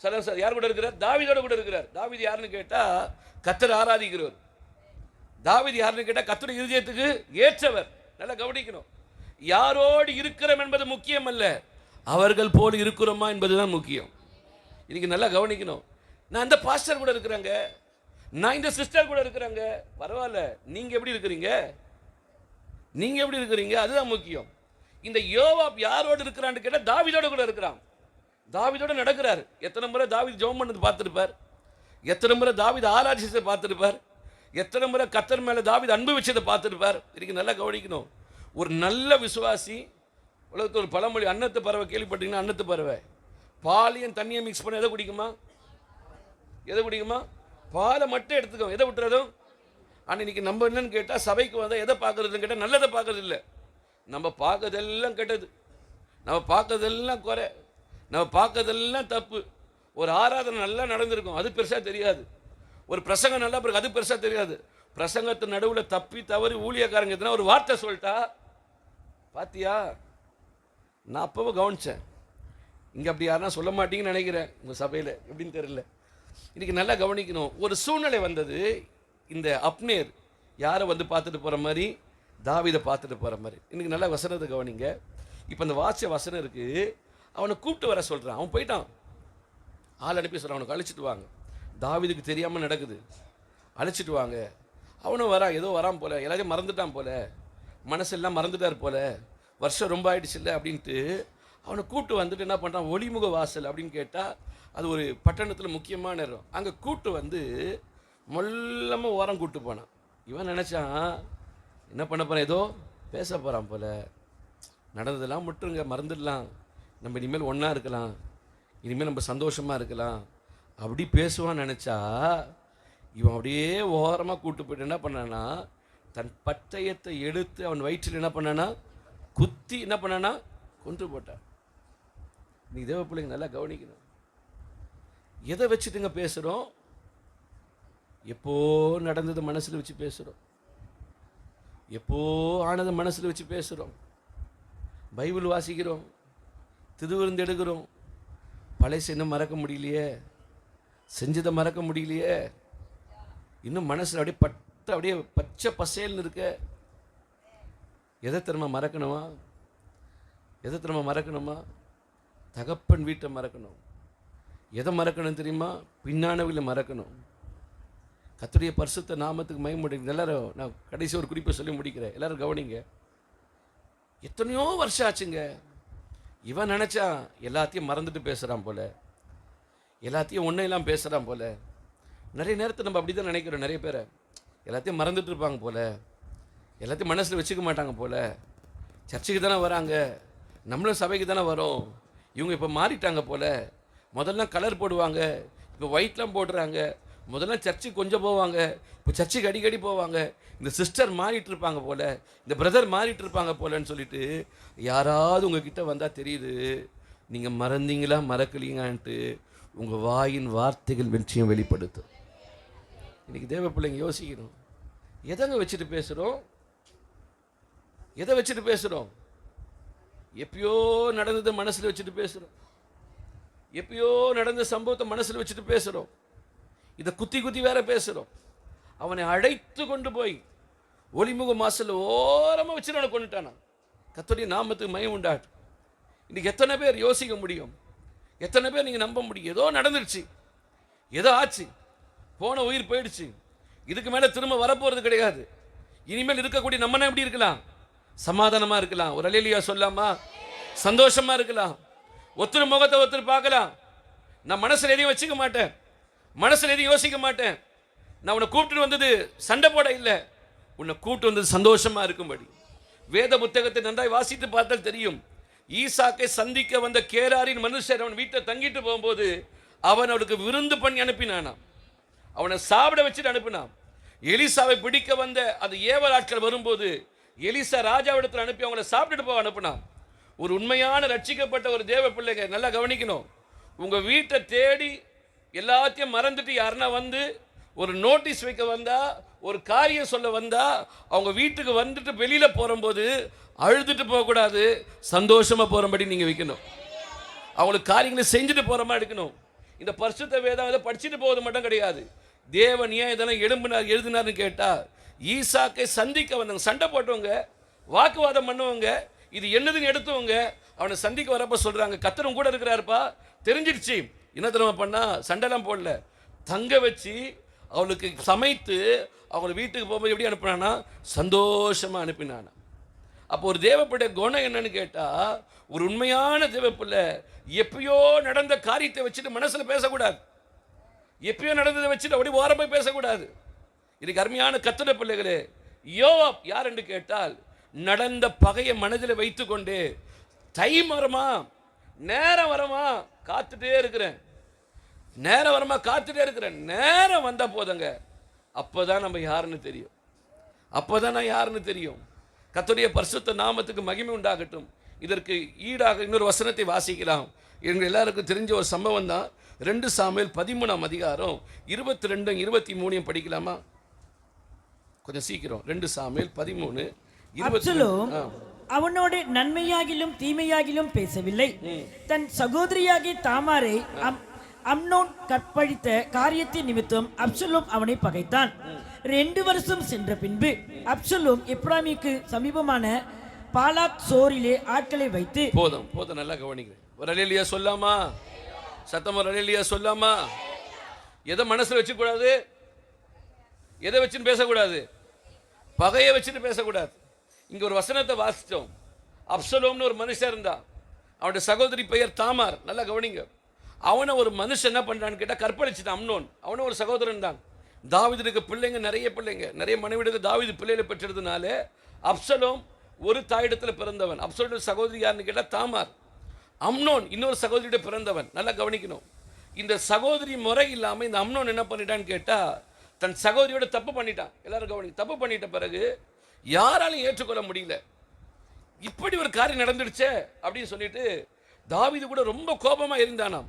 சொல்லுங்க சார், யார் கூட இருக்கிறார்? தாவீதோட கூட இருக்கிறார். தாவீது யாருன்னு கேட்டால், கர்த்தர் ஆராதிக்கிறவர். தாவீது யாருன்னு கேட்டால், கர்த்தருடைய இருதயத்துக்கு ஏற்றவர். நல்லா கவனிக்கணும். யாரோடு இருக்கிறோம் என்பது முக்கியம் அல்ல, அவர்கள் போல் இருக்கிறோமா என்பதுதான் முக்கியம். இன்னைக்கு நல்லா கவனிக்கணும். நான் இந்த பாஸ்டர் கூட இருக்கிறேங்க, நான் இந்த சிஸ்டர் கூட இருக்கிறேங்க, பரவாயில்ல, நீங்க எப்படி இருக்கிறீங்க? நீங்க எப்படி இருக்கிறீங்க? அதுதான் முக்கியம். இந்த யோவாப் யாரோடு இருக்கிறான்னு கேட்டால், தாவீதோட கூட இருக்கிறான். தாவீதோட நடக்கிறார். எத்தனை முறை தாவீது ஜெபம் பண்ணது பார்த்துருப்பார், எத்தனை முறை தாவீது ஆராய்ச்சியை பார்த்துருப்பார், எத்தனை முறை கர்த்தர் மேலே தாவீது அன்பு வச்சதை பார்த்துருப்பார். இன்னைக்கு நல்லா கவனிக்கணும். ஒரு நல்ல விசுவாசி, உலகத்தில் ஒரு பழமொழி, அன்னத்து பறவை கேள்விப்பட்டீங்கன்னா, அன்னத்து பறவை பாலையும் தண்ணியை மிக்ஸ் பண்ண எதை குடிக்குமா? எதை குடிக்குமா? பாலை மட்டும் எடுத்துக்கோ, எதை விட்டுறதும். ஆனால் இன்னைக்கு நம்ம என்னன்னு கேட்டால், சபைக்கு வந்தால் எதை பார்க்கறதுன்னு கேட்டால், நல்லதை பார்க்கறது இல்லை. நம்ம பார்க்கறதெல்லாம் கெட்டது, நம்ம பார்க்கறதெல்லாம் குறை, நம்ம பார்க்கறதெல்லாம் தப்பு. ஒரு ஆராதனை நல்லா நடந்திருக்கும், அது பெருசாக தெரியாது. ஒரு பிரசங்கம் நல்லா பிறகு, அது பெருசாக தெரியாது. பிரசங்கத்து நடுவில் தப்பி தவறி ஊழியக்காரங்க எத்தனை ஒரு வார்த்தை சொல்லிட்டா, பாத்தியா நான் அப்பவே கவனிச்சேன், இங்கே அப்படி யாருன்னா சொல்ல மாட்டீங்கன்னு நினைக்கிறேன் உங்கள் சபையில், எப்படின்னு தெரியல. இன்னைக்கு நல்லா கவனிக்கணும். ஒரு சூழ்நிலை வந்தது. இந்த அப்னேர் யாரை வந்து பார்த்துட்டு போகிற மாதிரி, தாவீதை பார்த்துட்டு போகிற மாதிரி. இன்னைக்கு நல்லா வசனத்தை கவனிங்க. இப்போ அந்த வாட்ச வசனம் இருக்குது, அவனை கூப்பிட்டு வர சொல்கிறான். அவன் போயிட்டான், ஆள் அனுப்பி சொல்கிறான், அவனுக்கு அழைச்சிட்டு வாங்க. தாவீதுக்கு தெரியாமல் நடக்குது, அழைச்சிட்டு வாங்க. அவனும் வரான், ஏதோ வரான் போல, எல்லாரையும் மறந்துட்டான் போல, மனசெல்லாம் மறந்துட்டார் போல, வருஷம் ரொம்ப ஆயிடுச்சு இல்லை அப்படின்ட்டு அவனை கூப்பிட்டு வந்துட்டு என்ன பண்ணுறான், ஒளிமுக வாசல் அப்படின்னு கேட்டால் அது ஒரு பட்டணத்தில் முக்கியமான இடம். அங்கே கூப்பிட்டு வந்து மொல்லமாக ஓரம் கூப்பிட்டு போனான். இவன் நினச்சான் என்ன பண்ண போகிறான், ஏதோ பேச போகிறான் போல, நடந்ததெல்லாம் முட்டுருங்க, மறந்துடலாம், நம்ம இனிமேல் ஒன்றா இருக்கலாம், இனிமேல் நம்ம சந்தோஷமாக இருக்கலாம் அப்படி பேசுவான்னு நினச்சா, இவன் அப்படியே ஓரமாக கூட்டு போய்ட்டு என்ன பண்ணானா, தன் பட்டயத்தை எடுத்து அவன் வயிற்றில் என்ன பண்ணானா, குத்தி என்ன பண்ணானா, கொன்று போட்டான். நீ தேவ பிள்ளைங்க நல்லா கவனிக்கணும். எதை வச்சுட்டுங்க பேசுகிறோம்? எப்போ நடந்தது மனசில் வச்சு பேசுகிறோம், எப்போ ஆனது மனசில் வச்சு பேசுகிறோம். பைபிள் வாசிக்கிறோம், திருவிருந்து எடுக்கிறோம், பழைய இன்னும் மறக்க முடியலையே, செஞ்சதை மறக்க முடியலையே, இன்னும் மனசில் அப்படியே அப்படியே பச்சை பசேல்னு இருக்க. எதை திரும்ப மறக்கணுமா? எதை திரும்ப மறக்கணுமா? தகப்பன் வீட்டை மறக்கணும். எதை மறக்கணும் தெரியுமா? பின்னானவங்களை மறக்கணும். கர்த்தருடைய பரிசுத்த நாமத்துக்கு மகிமை. எல்லாரும் நான் கடைசி ஒரு குறிப்பை சொல்லி முடிக்கிறேன், எல்லாரும் கவனிங்க. எத்தனையோ வருஷம் ஆச்சுங்க, இவன் நினச்சா எல்லாத்தையும் மறந்துட்டு பேசுகிறான் போல, எல்லாத்தையும் ஒன்றையெல்லாம் பேசுகிறான் போல. நிறைய நேரத்தை நம்ம அப்படி தான் நினைக்கிறோம். நிறைய பேரை எல்லாத்தையும் மறந்துட்டு இருப்பாங்க போல, எல்லாத்தையும் மனசில் வச்சுக்க மாட்டாங்க போல. சர்ச்சுக்கு தானே வராங்க, நம்மளும் சபைக்கு தானே வரோம், இவங்க இப்போ மாறிட்டாங்க போல. முதல்ல கலர் போடுவாங்க, இப்போ ஒயிட்லாம் போடுறாங்க. முதல்ல சர்ச்சுக்கு கொஞ்சம் போவாங்க, இப்போ சர்ச்சுக்கு அடிக்கடி போவாங்க. இந்த சிஸ்டர் மாறிட்டு இருப்பாங்க போல, இந்த பிரதர் மாறிட்டு இருப்பாங்க போலன்னு சொல்லிட்டு யாராவது உங்ககிட்ட வந்தால் தெரியுது நீங்கள் மறந்தீங்களா மறக்கலீங்கன்ட்டு உங்கள் வாயின் வார்த்தைகள் வெற்றியம் வெளிப்படுத்தும். இன்றைக்கி தேவ பிள்ளைங்க யோசிக்கணும், எதங்க வச்சுட்டு பேசுகிறோம்? எதை வச்சுட்டு பேசுகிறோம்? எப்பயோ நடந்ததை மனசில் வச்சுட்டு பேசுகிறோம், எப்பயோ நடந்த சம்பவத்தை மனசில் வச்சுட்டு பேசுகிறோம். இதை குத்தி குத்தி வேற பேசுகிறோம். அவனை அழைத்து கொண்டு போய் ஒளிமுக மாசல் ஓரமாக வச்சு அவனை கொண்டுட்டானா. கர்த்தருடைய நாமத்துக்கு மகிமை உண்டாட்டு. இன்னைக்கு எத்தனை பேர் யோசிக்க முடியும்? எத்தனை பேர் நீங்கள் நம்ப முடியும்? ஏதோ நடந்துருச்சு, ஏதோ ஆச்சு, போன உயிர் போயிடுச்சு, இதுக்கு மேலே திரும்ப வரப்போகிறது கிடையாது. இனிமேல் இருக்கக்கூடிய நம்மனா எப்படி இருக்கலாம்? சமாதானமாக இருக்கலாம். ஒரு அல்லேலூயா சொல்லாமா? சந்தோஷமாக இருக்கலாம். ஒருத்தர் முகத்தை ஒருத்தர் பார்க்கலாம். நான் மனசில் எதையும் வச்சுக்க மாட்டேன், மனசில் எதையும் யோசிக்க மாட்டேன். நான் உன்னை கூப்பிட்டு வந்தது சண்டை போட இல்லை, உன்னை கூப்பிட்டு வந்தது சந்தோஷமாக இருக்கும்படி. வேத புத்தகத்தை நன்றாய் வாசித்து பார்த்தால் தெரியும். ஈசாக்கை சந்திக்க வந்த கேராரின் மனுஷர் அவன் வீட்டை தங்கிட்டு போகும்போது அவன் அவனுக்கு விருந்து பண்ணி அனுப்பினானாம், அவனை சாப்பிட வச்சுட்டு அனுப்பினான். எலிசாவை பிடிக்க வந்த அது ஏவல் ஆட்கள் வரும்போது எலிசா ராஜாவிடத்தில் அனுப்பி அவங்கள சாப்பிட்டுட்டு போக அனுப்பினான். ஒரு உண்மையான ரட்சிக்கப்பட்ட ஒரு தேவ பிள்ளைங்க நல்லா கவனிக்கணும். உங்கள் வீட்டை தேடி எல்லாத்தையும் மறந்துட்டு யாருன்னா வந்து ஒரு நோட்டீஸ் வைக்க வந்தா, ஒரு காரியம் சொல்ல வந்தா, அவங்க வீட்டுக்கு வந்துட்டு வெளியில் போகும்போது அழுதுட்டு போகக்கூடாது, சந்தோஷமாக போகிறபடி நீங்கள் வைக்கணும். அவங்களுக்கு காரியங்களை செஞ்சுட்டு போகிற மாதிரி எடுக்கணும். இந்த பரிசுத்த வேதம் இதை படிச்சுட்டு போவது மட்டும் கிடையாது. தேவன் ஏன் இதெல்லாம் எழுதினார்னு கேட்டால், ஈசாக்கை சந்திக்க வந்தவங்க, சண்டை போட்டவங்க, வாக்குவாதம் பண்ணுவவங்க, இது என்னதுன்னு எடுத்தவங்க அவனை சந்திக்க வரப்போ சொல்கிறாங்க, கர்த்தரும் கூட இருக்கிறாருப்பா, தெரிஞ்சிடுச்சு. என்ன தெரியுமா பண்ணா? சண்டைலாம் போடல, தங்க வச்சு அவளுக்கு சமைத்து அவங்களை வீட்டுக்கு போகும்போது எப்படி அனுப்பினானா? சந்தோஷமாக அனுப்பினானா. அப்போ ஒரு தேவப்பிள்ளை குணம் என்னன்னு கேட்டால், ஒரு உண்மையான தேவப்பிள்ளை எப்பயோ நடந்த காரியத்தை வச்சுட்டு மனசில் பேசக்கூடாது, எப்பயோ நடந்ததை வச்சுட்டு அப்படி ஓரம் போய் பேசக்கூடாது. இதுக்கு அருமையான கர்த்தருடைய பிள்ளைகளே, யோவாப் யார் என்று கேட்டால், நடந்த பகையை மனதில் வைத்து கொண்டு டைம் வருமா, நேரம் வரமா காத்துட்டே இருக்கிறேன், நேரம் வரமா காத்துட்டே இருக்கிறேன், நேரம் வந்த போதுங்க அப்போதான் நம்ம யாருன்னு தெரியும், அப்போதான் நான் யாருன்னு தெரியும். கர்த்தருடைய பரிசுத்த நாமத்துக்கு மகிமை உண்டாகட்டும். இதற்கு ஈடாக இன்னொரு வசனத்தை வாசிக்கலாம். எங்கள் எல்லாருக்கும் தெரிஞ்ச ஒரு சம்பவம் தான். 2 சாமுவேல் 13ஆம் அதிகாரம் 22 23 படிக்கலாமா? கொஞ்சம் சீக்கிரம். 2 சாமுவேல் 13 22. அவனோடு நன்மையாகிலும் தீமையாகிலும் பேசவில்லை. தன் சகோதரியாகிய தாமாரை அம்னோன் கற்பழித்த காரியத்தின் நிமித்தம் அப்சலோம் அவனை பகைத்தான். 2 வருஷம் சென்ற பின்பு அப்சலோம் எப்ராமிக்கு சமீபமான பாலாத் சோரிலே ஆட்களை வைத்து, போதும் நல்லா கவனிக்கிறேன். ஒரு அல்லேலூயா சொல்லாமா? சத்தம் ஒரு அல்லேலூயா சொல்லாமா? எதை மனசில் வச்சுக்கூடாது, எதை வச்சுன்னு பேசக்கூடாது, பகையை வச்சுட்டு பேசக்கூடாது. இங்கே ஒரு வசனத்தை வாசித்தோம். அப்சலோம்னு ஒரு மனுஷன் இருந்தான், அவனுடைய சகோதரி பெயர் தாமார். நல்லா கவனிங்க. அவனை ஒரு மனுஷன் என்ன பண்ணுறான்னு கேட்டால் கற்பழிச்சிட்டான் அம்னோன். அவனும் ஒரு சகோதரன் தான். தாவீதுக்கு பிள்ளைங்க, நிறைய மனைவிடுக்கு தாவீது பிள்ளைகளை பெற்றதுனால அப்சலோம் ஒரு தாயிடத்தில் பிறந்தவன். அப்சலோமுடைய சகோதரி யாருன்னு கேட்டால் தாமார். அம்னோன் இன்னொரு சகோதரியோட பிறந்தவன். நல்லா கவனிக்கணும். இந்த சகோதரி முறை இல்லாமல் இந்த அம்னோன் என்ன பண்ணிட்டான்னு கேட்டால் தன் சகோதரியோட தப்பு பண்ணிட்டான். எல்லாரும் கவனிக்க. தப்பு பண்ணிட்ட பிறகு யாராலையும் ஏற்றுக்கொள்ள முடியல. இப்படி ஒரு காரியம் நடந்துடுச்சே அப்படின்னு சொல்லிட்டு தாவீது கூட ரொம்ப கோபமாக இருந்தானாம்.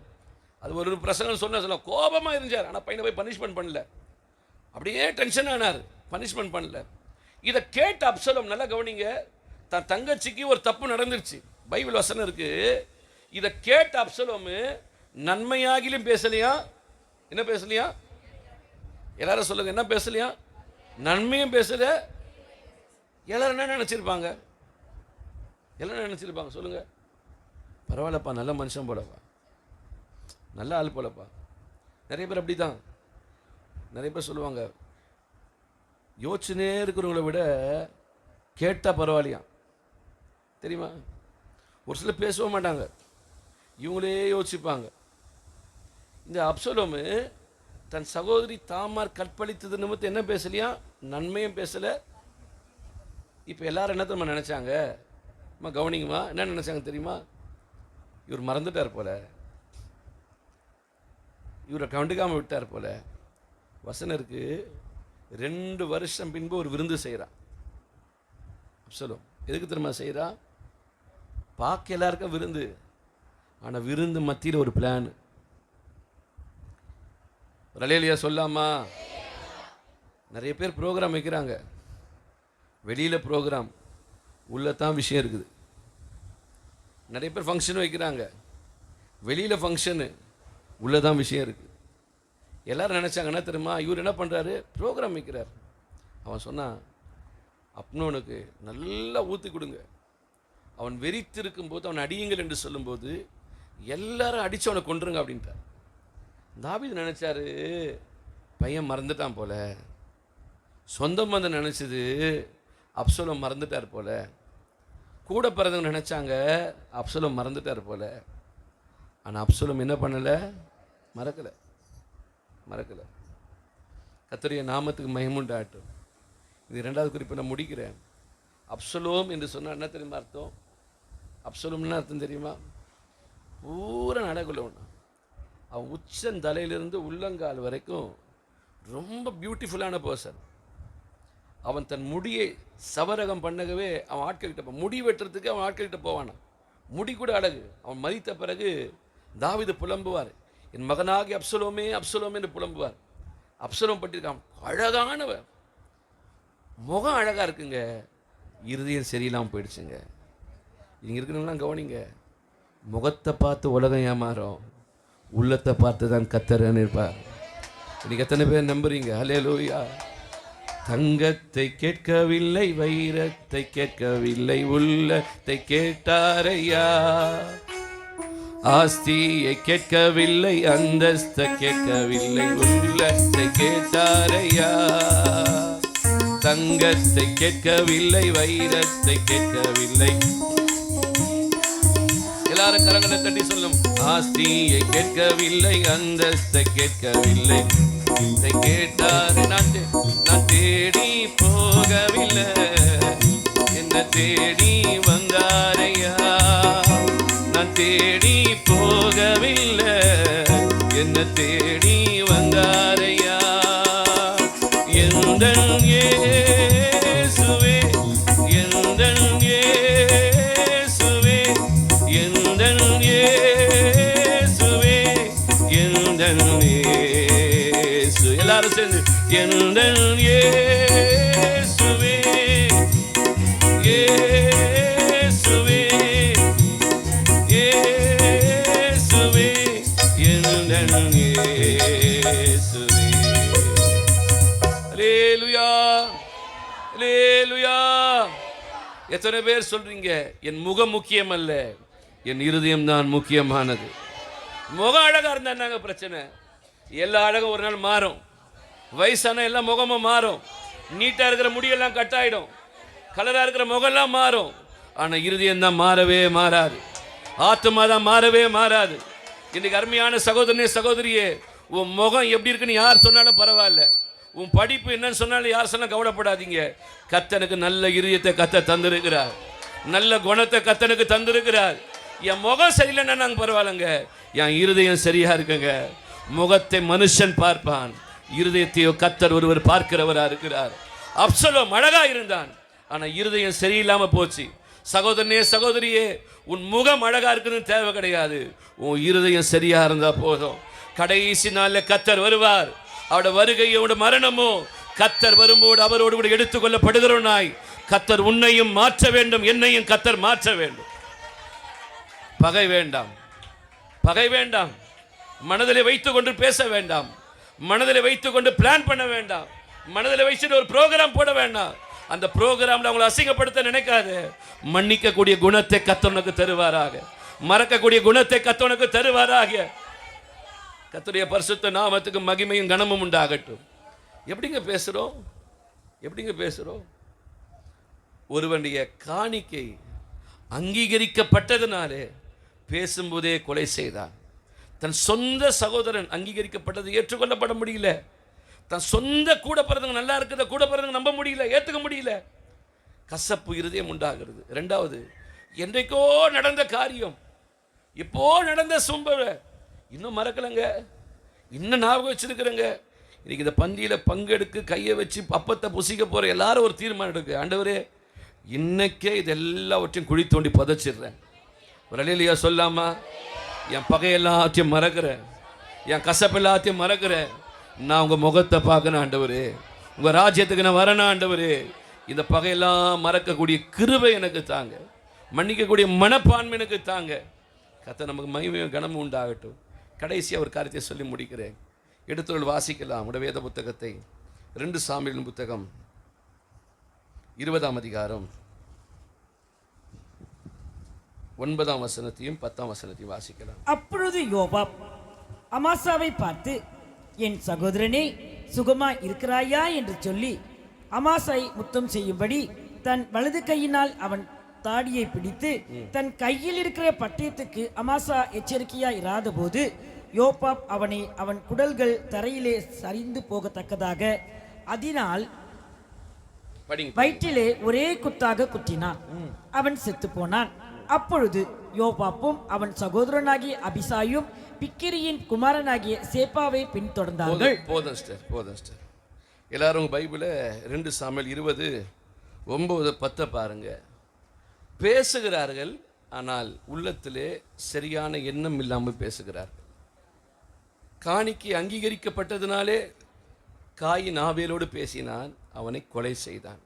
அது ஒரு பிரசங்கம் சொல்ல கோபமாக இருந்தார். ஆனால் பையனை போய் பனிஷ்மெண்ட் பண்ணல. அப்படியே டென்ஷன் ஆனார். பனிஷ்மெண்ட் பண்ணல. இதை கேட்ட அப்சலோம், நல்லா கவனிங்க, தன் தங்கச்சிக்கு ஒரு தப்பு நடந்துருச்சு. பைபிள் வசனம் இருக்கு. இதை கேட்ட அப்சலோம் நன்மையாகிலும் பேசலையா? என்ன பேசலையா? எல்லாரும் சொல்லுங்க, என்ன பேசலையா? நன்மையும் பேசல. எல்லாரும் என்ன நினைச்சிருப்பாங்க? எல்லாம் நினைச்சிருப்பாங்க சொல்லுங்க. பரவாயில்லப்பா, நல்ல மனுஷன் போலப்பா, நல்ல ஆள் போலப்பா. நிறைய பேர் அப்படி தான். நிறைய பேர் சொல்லுவாங்க, யோசனையே இருக்கிறவங்கள விட கேட்டால் பரவாயில்லையா தெரியுமா? ஒரு சில பேசவே மாட்டாங்க, இவங்களே யோசிப்பாங்க. இந்த அப்சலோமு தன் சகோதரி தாமார் கற்பழித்தது நிமித்தம் என்ன பேசலையா? நன்மையும் பேசலை. இப்போ எல்லாரும் என்ன தெரியுமா நினச்சாங்க? கவனிங்கம்மா, என்ன நினச்சாங்க தெரியுமா? இவர் மறந்துட்டார் போல, இவரை கண்டுக்காமல் விட்டார் போல. வசனம் இருக்கு, 2 வருஷம் பின்பு ஒரு விருந்து செய்கிறான் அப்சலோம். எதுக்கு தெரியுமா செய்கிறா? பார்க்க எல்லாருக்கும் விருந்து, ஆனால் விருந்து மத்தியில் ஒரு பிளான். ஒரு அலையிலையா சொல்லாமா? நிறைய பேர் ப்ரோக்ராம் வைக்கிறாங்க. வெளியில் ப்ரோக்ராம், உள்ளதான் விஷயம் இருக்குது. நிறைய பேர் ஃபங்க்ஷன் வைக்கிறாங்க. வெளியில் ஃபங்க்ஷனு, உள்ளதான் விஷயம் இருக்குது. எல்லோரும் நினச்சாங்க என்ன தெரியுமா? இவர் என்ன பண்ணுறாரு? ப்ரோக்ராம் வைக்கிறார். அவன் சொன்னான், அப்னோனுக்கு நல்லா ஊற்றி கொடுங்க, அவன் வெறித்து இருக்கும்போது அவன் அடியுங்கள் என்று சொல்லும்போது எல்லாரும் அடித்து அவனை கொண்டுருங்க அப்படின்ட்டார். தாவீது நினச்சாரு, பையன் மறந்துட்டான் போல. சொந்தம் வந்து நினச்சது அப்சலோம் மறந்துட்டார் போல. கூட பிறந்தவங்க நினச்சாங்க அப்சலோம் மறந்துட்டார் போல. ஆனால் அப்சலோம் என்ன பண்ணலை? மறக்கலை. கர்த்தருடைய நாமத்துக்கு மகிமுண்டாகட்டும். இது 2வது குறிப்பை நான் முடிக்கிறேன். அப்சலோம் என்று சொன்னால் என்ன தெரியுமா அர்த்தம்? அப்சலோம்னு அர்த்தம் தெரியுமா? பூரா நடக்குள்ளவனா. அவன் உச்சந்தலையிலிருந்து உள்ளங்கால் வரைக்கும் ரொம்ப பியூட்டிஃபுல்லான பர்சன். அவன் தன் முடியை சவரகம் பண்ணவே அவன் ஆட்கள்கிட்ட முடி வெட்டுறதுக்கு அவன் ஆட்கள்கிட்ட போவானான். முடி கூட அழகு. அவன் மதித்த பிறகு தாவீது புலம்புவார், என் மகனாகி அப்சலோமே அப்சலோமே என்று புலம்புவார். அப்சலோம் பட்டிருக்கான், அழகானவன், முகம் அழகாக இருக்குங்க, இருதயம் சரியில்லாமல் போயிடுச்சுங்க. இங்கே இருக்கிறவங்களாம் கவனிங்க, முகத்தை பார்த்து உலகம் ஏமாறும், உள்ளத்தை பார்த்து தான் கர்த்தர்னு இருப்பார். இன்னைக்கு எத்தனை பேர் நம்புறீங்க? ஹல்லேலூயா. தங்கத்தை கேட்கவில்லை, வைரத்தை கேட்கவில்லை, உள்ளத்தை கேட்டாரையா. ஆஸ்தியை கேட்கவில்லை, அந்தஸ்தை கேட்கவில்லை, உள்ளத்தை கேட்டாரையா. தங்கத்தை கேட்கவில்லை, வைரத்தை கேட்கவில்லை. எல்லாரும் கரங்களை தட்டி சொல்லும், ஆஸ்தியை கேட்கவில்லை, அந்தஸ்தை கேட்கவில்லை, கேட்டாரு. நான் தேடி போகவில்லை, என்ன தேடி வந்தாரையா. நான் தேடி போகவில்லை, என்ன தேடி வந்தாரையா. எந்தன் இயேசுவே, எந்தன் இயேசுவே, எந்தன் இயேசுவே, எந்தன் இயேசு. எல்லாரும் சேர்ந்து எந்தன் இயேசுவே, இயேசுவே, இயேசுவே, எந்தன் இயேசுவே. அல்லேலூயா, அல்லேலூயா. எத்தனை பேர் சொல்றீங்க, என் முகம் முக்கியம் அல்ல, என் இருதயம் தான் முக்கியமானது. முகம் அழகா இருந்தா என்னங்க பிரச்சனை? எல்லா அழகும் ஒரு நாள் மாறும். வயசான எல்லா முகமும் மாறும். நீட்டா இருக்கிற முடியெல்லாம் கட்டாயிடும். கலரா இருக்கிற முகம்லாம் மாறும். ஆனா இருதயம் தான் மாறவே மாறாது. ஆத்மா தான் மாறவே மாறாது. இன்னைக்கு அருமையான சகோதரனே, சகோதரியே, உன் முகம் எப்படி இருக்குன்னு யார் சொன்னாலும் பரவாயில்ல, உன் படிப்பு என்னன்னு சொன்னாலும் யார் சொன்னா கவலைப்படாதீங்க. கர்த்தனுக்கு நல்ல இருதயத்தை கர்த்தர் தந்திருக்கிறார், நல்ல குணத்தை கர்த்தனுக்கு தந்திருக்கிறார். என் முகம் சரியில்லைன்னா நாங்கள் பரவாயில்லைங்க, என் இருதயம் சரியா இருக்குங்க. முகத்தை மனுஷன் பார்ப்பான், இருதயத்தையோ கர்த்தர் ஒருவர் பார்க்கிறவரா இருக்கிறார். அப்சலோம் அழகா இருந்தான், ஆனா இருதயம் சரியில்லாம போச்சு. சகோதரனே சகோதரியே, உன் முகம் அழகா இருக்குன்னு தேவை கிடையாது, உன் இருதயம் சரியா இருந்தா போதும். கடைசி நாளில் கர்த்தர் வருவார், அவருடைய வருகையோட மரணமோ கர்த்தர் வரும்போது அவரோடு கூட எடுத்துக்கொள்ளப்படுகிறவனாய் கர்த்தர் உன்னையும் மாற்ற வேண்டும், என்னையும் கர்த்தர் மாற்ற வேண்டும். பகை வேண்டாம், பகை வேண்டாம். மனதிலே வைத்துக் கொண்டு பேச வேண்டாம், மனதிலே வைத்துக் கொண்டு பிளான் பண்ண வேண்டாம், மனதில் வச்சுட்டு ஒரு ப்ரோக்ராம் போட வேண்டாம். அந்த ப்ரோக்ராம்ல அவங்களை அசிங்கப்படுத்த நினைக்காது. மன்னிக்கக்கூடிய குணத்தை கர்த்தனுக்கு தருவாராக, மறக்கக்கூடிய குணத்தை கர்த்தனுக்கு தருவாராக. கர்த்தருடைய பரிசுத்த நாமத்துக்கு மகிமையும் கனமும் உண்டாகட்டும். எப்படிங்க பேசுறோம், எப்படிங்க பேசுறோம்? ஒருவனுடைய காணிக்கை அங்கீகரிக்கப்பட்டதுனாலே பேசும்போதே கொலை செய்தான். தன் சொந்த சகோதரன் அங்கீகரிக்கப்பட்டது ஏற்றுக்கொள்ளப்பட முடியல. தன் சொந்த கூட பிறந்தவங்க நல்லா இருக்கிறத கூட பிறந்தவங்க நம்ப முடியல, ஏற்றுக்க முடியல. கசப்பு இருதயம் உண்டாகிறது. ரெண்டாவது, என்றைக்கோ நடந்த காரியம், இப்போ நடந்த சம்பவம் இன்னும் மறக்கலைங்க, இன்னும் ஞாபகம் வச்சிருக்கிறேங்க. இன்னைக்கு இந்த பந்தியில் பங்கெடுக்க கையை வச்சு அப்பத்தை புசிக்க போகிற எல்லாரும் ஒரு தீர்மானம் எடுக்கு, ஆண்டவரே இன்னைக்கே இது எல்லாவற்றையும் குழி தோண்டி புதைச்சிடுறேன். ஒரு அல்லேலூயா சொல்லாமா? என் பகையெல்லாத்தையும் மறக்கிறேன், என் கசப்பு எல்லாத்தையும் மறக்கிறேன். நான் உங்கள் முகத்தை பார்க்கணும் ஆண்டவரே, உங்கள் ராஜ்யத்துக்கு நான் வரணும் ஆண்டவரே. இந்த பகையெல்லாம் மறக்கக்கூடிய கிருபை எனக்கு தாங்க, மன்னிக்கக்கூடிய மனப்பான்மை எனக்கு தாங்க. கர்த்தர் நமக்கு மகிமையும் கனமும் உண்டாகட்டும். கடைசியாக ஒரு காரியத்தை சொல்லி முடிக்கிறேன். எடுத்துள்ள வாசிக்கலாம் உடைய வேத புத்தகத்தை. 2 சாமுவேல் புத்தகம் 20ஆம் அதிகாரம் 9ஆம் வசனத்தையும் 10ஆம் வசனத்தையும் வாசிக்கலாம். அப்பொழுது யோவாப் அமாசாவை பார்த்து, என் சகோதரனே சுகமா இருக்கிறாயா என்று சொல்லி அமாசை முத்தம் செய்யும்படி தன் வலது கையினால் அவன் தாடியை பிடித்து தன் கையில் இருக்கிற பட்டயத்துக்கு அமாசா எச்சரிக்கையா இராத போது யோவாப் அவனை அவன் குடல்கள் தரையிலே சரிந்து போகத்தக்கதாக அதனால் வயிற்றிலே ஒரே குத்தாக குத்தினான். அவன் செத்து போனான். அப்பொழுது யோவாப்பும் அவன் சகோதரனாகிய அபிசாயும் பிக்கிரியின் குமாரனாகிய சேப்பாவை பின்தொடர்ந்தார்கள். போதும் ஸ்டர். எல்லாரும் பைபிளை 2 சாமுவேல் 20:9-10 பாருங்க. பேசுகிறார்கள், ஆனால் உள்ளத்திலே சரியான எண்ணம் இல்லாமல் பேசுகிறார்கள். காணிக்கை அங்கீகரிக்கப்பட்டதினாலே காயின் ஆபேலோடு பேசினான், அவனை கொலை செய்தான்.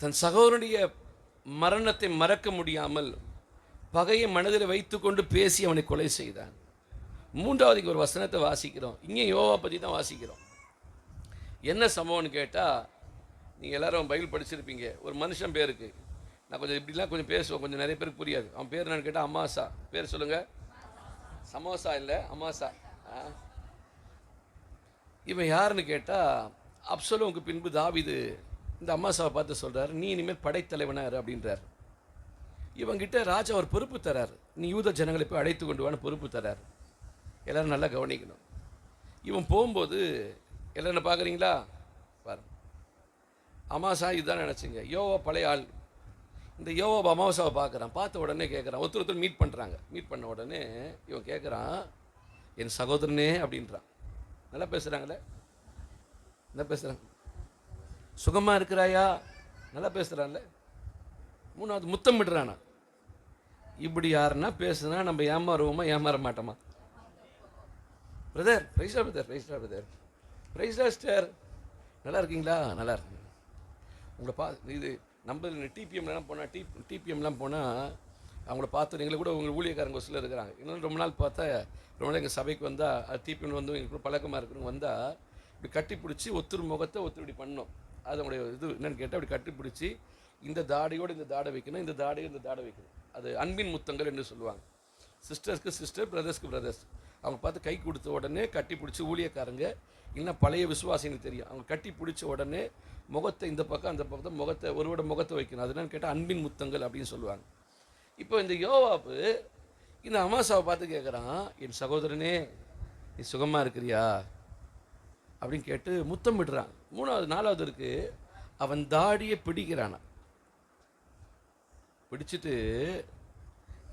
தன் சகோதரனுடைய மரணத்தை மறக்க முடியாமல் பகையை மனதில் வைத்துக்கொண்டு பேசி அவனை கொலை செய்தான். 3வது ஒரு வசனத்தை வாசிக்கிறோம், இங்கே யோவா பற்றி தான் வாசிக்கிறோம். என்ன சம்பவம்னு கேட்டால், நீங்கள் எல்லாரும் பைபிள் படிச்சிருப்பீங்க. ஒரு மனுஷன் பேருக்கு நான் கொஞ்சம் இப்படிலாம் கொஞ்சம் பேசுவேன், கொஞ்சம் நிறைய பேருக்கு புரியாது. அவன் பேர் என்னன்னு கேட்டால் அமாசா. பேர் சொல்லுங்கள். சமோசா இல்லை, அமாசா. இவன் யாருன்னு கேட்டால் அப்சலோமுக்கு பின்பு தாவீது இந்த அமாசாவை பார்த்து சொல்கிறார், நீ இனிமேல் படைத்தலைவனார் அப்படின்றார். இவங்கிட்ட ராஜா ஒரு பொறுப்பு தரார், நீ யூத ஜனங்களை போய் அழைத்து கொண்டு வான்னு பொறுப்பு தரார். எல்லோரும் நல்லா கவனிக்கணும். இவன் போகும்போது எல்லோரும் பார்க்குறீங்களா பாருங்க, அமாசா இதுதான் நினச்சிங்க. யோவா பழைய ஆள். இந்த யோவா அமாவாசாவை பார்க்குறான். பார்த்த உடனே கேட்குறான், ஒருத்தர் மீட் பண்ணுறாங்க. மீட் பண்ண உடனே இவன் கேட்குறான், என் சகோதரனே அப்படின்றான். நல்லா பேசுகிறாங்களே, நல்லா பேசுகிறாங்க. சுகமாக இருக்கிறாயா, நல்லா பேசுகிறான்ல. 3வது முத்தம் விடுறானா. இப்படி யாருன்னா பேசுனா நம்ம ஏமாறுவோமா, ஏமாற மாட்டோமா? பிரதர் பிரைஸ்டா, பிரதர் பிரைஸ்டா, பிரதர் பிரைஸ்டா ஸ்டர், நல்லா இருக்கீங்களா? நல்லா இருக்குங்க. உங்களை இது நம்ம டிபிஎம்லாம் போனால் டிபிஎம்லாம் போனால் அவங்கள பார்த்து எங்களை கூட உங்கள் ஊழியக்காரங்க சிலர் இருக்கிறாங்க. இன்னும் ரொம்ப நாள் பார்த்தா ரொம்ப நாள் எங்கள் சபைக்கு வந்தால் அது டிபிஎம் வந்து எங்களுக்கு பழக்கமாக இருக்கிறவங்க வந்தால் இப்படி கட்டி பிடிச்சி ஒத்துரு முகத்தை ஒத்துரு இப்படி பண்ணணும். அதனுடைய இது என்னென்னு கேட்டால் அப்படி கட்டி பிடிச்சி இந்த தாடையோடு இந்த தாடை வைக்கணும், இந்த தாடையோடு இந்த தாடை வைக்கணும். அது அன்பின் முத்தங்கள் என்று சொல்லுவாங்க. சிஸ்டர்ஸ்க்கு சிஸ்டர், பிரதர்ஸ்க்கு பிரதர்ஸ். அவங்க பார்த்து கை கொடுத்த உடனே கட்டி பிடிச்சி ஊழியக்காரங்க இன்னும் பழைய விசுவாசிங்களுக்கு தெரியும். அவங்க கட்டி பிடிச்ச உடனே முகத்தை இந்த பக்கம் அந்த பக்கம் முகத்தை ஒருவோட முகத்தை வைக்கணும். அது என்னன்னு கேட்டால் அன்பின் முத்தங்கள் அப்படின்னு சொல்லுவாங்க. இப்போ இந்த யோவாப்பு இந்த அமாசாவை பார்த்து கேட்குறான், என் சகோதரனே நீ சுகமாக இருக்கிறியா அப்படின்னு கேட்டு முத்தம் விடுறான். 3வது 4வது இருக்கு, அவன் தாடியை பிடிக்கிறானா. பிடிச்சிட்டு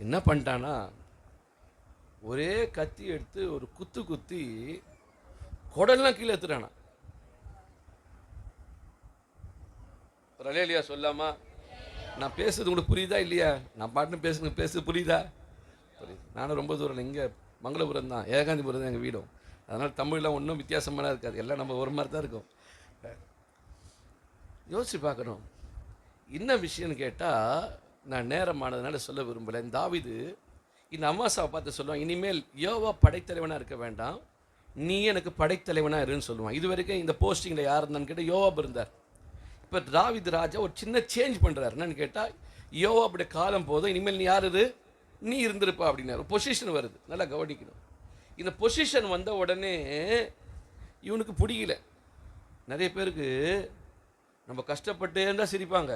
என்ன பண்ணிட்டானா, ஒரே கத்தி எடுத்து ஒரு குத்து குத்தி குடல்லாம் கீழே எடுத்துட்டானா. ஒரு அலையிலையா சொல்லாமா? நான் பேசுறது உங்களுக்கு புரியுதா இல்லையா? நான் பாட்டுன்னு பேசுறது புரியுதா? புரியுது. நானும் ரொம்ப தூரம் இல்லை, இங்கே மங்களபுரம் தான், ஏகாந்திபுரம் தான் எங்கள் வீடும். அதனால் தமிழ்லாம் ஒன்றும் வித்தியாசமான இருக்காது, எல்லாம் நம்ம ஒரு மாதிரி தான் இருக்கும். யோசிச்சு பார்க்கணும். என்ன விஷயம்னு கேட்டால், நான் நேரமானதுனால சொல்ல விரும்பலை. தாவீது இந்த அம்மாசாவை பார்த்து சொல்லுவான், இனிமேல் யோவா படைத்தலைவனாக இருக்க வேண்டாம், நீ எனக்கு படைத்தலைவனாக இருன்னு சொல்லுவான். இது வரைக்கும் இந்த போஸ்டிங்கில் யார் இருந்தான்னு கேட்டால் யோவாப் இருந்தார். இப்போ தாவீது ராஜா ஒரு சின்ன சேஞ்ச் பண்ணுறாரு. என்னன்னு கேட்டால், யோவாப்புடைய காலம் போதும், இனிமேல் நீ யார் இரு, நீ இருந்திருப்பா அப்படின்னாரு. பொசிஷன் வருது, நல்லா கவனிக்கணும். இந்த பொசிஷன் வந்த உடனே இவனுக்கு பிடிக்கல. நிறைய பேருக்கு நம்ம கஷ்டப்பட்டே இருந்தால் சிரிப்பாங்க,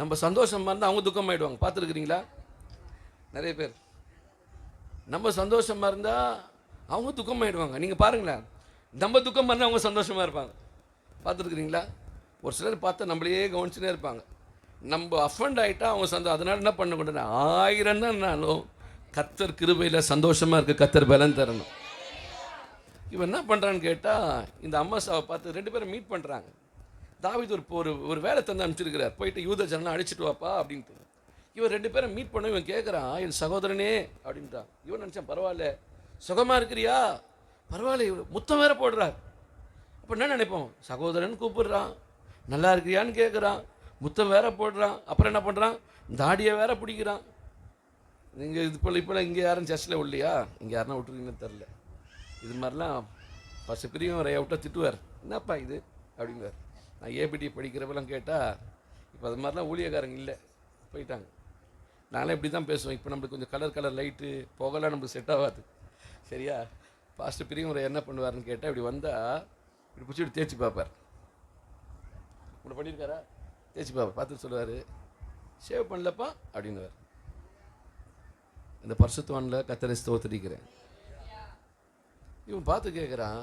நம்ம சந்தோஷமாக இருந்தால் அவங்க துக்கமாயிடுவாங்க. பார்த்துருக்குறீங்களா? நிறைய பேர் நம்ம சந்தோஷமாக இருந்தால் அவங்க துக்கமாயிடுவாங்க. நீங்கள் பாருங்களேன், நம்ம துக்கமாக இருந்தால் அவங்க சந்தோஷமாக இருப்பாங்க. பார்த்துருக்குறீங்களா? ஒரு சிலர் பார்த்தா நம்மளையே கவனிச்சுனே இருப்பாங்க. நம்ம அஃபண்ட் ஆகிட்டா அவங்க அதனால் என்ன பண்ணக்கூடாது, 1000 தான்னாலும் கத்தர் கிருபையில் சந்தோஷமாக இருக்க கத்தர் பலன் தரணும். இவன் என்ன பண்ணுறான்னு கேட்டால், இந்த அம்மாசாவை பார்த்து 2 பேரும் மீட் பண்ணுறாங்க. தாவீது ஒரு வேலை தந்து அனுப்பிச்சிருக்கிறார், போயிட்டு யூத ஜனலாம் அடிச்சுட்டு வாப்பா அப்படின்ட்டு. இவன் 2 பேரும் மீட் பண்ண இவன் கேட்குறான், என் சகோதரனே அப்படின்ட்டான். இவன் நினச்சான், பரவாயில்ல, சுகமாக இருக்கிறியா, பரவாயில்ல, இவ்வளோ முத்தம் வேற போடுறார். அப்போ என்ன நினைப்போம், சகோதரன் கூப்பிடுறான், நல்லா இருக்கிறியான்னு கேட்குறான், முத்தம் வேற போடுறான், அப்புறம் என்ன பண்ணுறான், தாடியை வேற பிடிக்கிறான். நீங்கள் இப்போலாம் இங்கே யாரும் சர்ச்சில் இல்லையா? இங்கே யாருன்னா விட்டுருக்கீங்கன்னு தெரில. இது மாதிரிலாம் ஃபஸ்ட்டு பிரியும் வரைய விட்டா திட்டுவார், என்னப்பா இது அப்படிங்குவார். நான் ஏபிடி படிக்கிறப்பெல்லாம் கேட்டால், இப்போ அது மாதிரிலாம் ஊழியக்காரங்க இல்லை, போயிட்டாங்க. நானே இப்படி தான் பேசுவேன். இப்போ நம்மளுக்கு கொஞ்சம் கலர் லைட்டு புகலாம் நம்மளுக்கு செட் ஆகாது, சரியா? ஃபஸ்ட்டு பிரியும் வரை என்ன பண்ணுவார்னு கேட்டால், இப்படி வந்தால் இப்படி பிடிச்சி இப்படி தேய்ச்சி பார்ப்பார். இப்படி பண்ணியிருக்காரா? தேய்ச்சி பார்ப்பார். பார்த்துட்டு சொல்லுவார், ஷேவ் பண்ணலப்பா அப்படின்னுவார். இந்த பரிசுத்தவான்ல கர்த்தரை ஸ்தோத்திரிக்கிறேன். இவன் பார்த்து கேட்குறான்,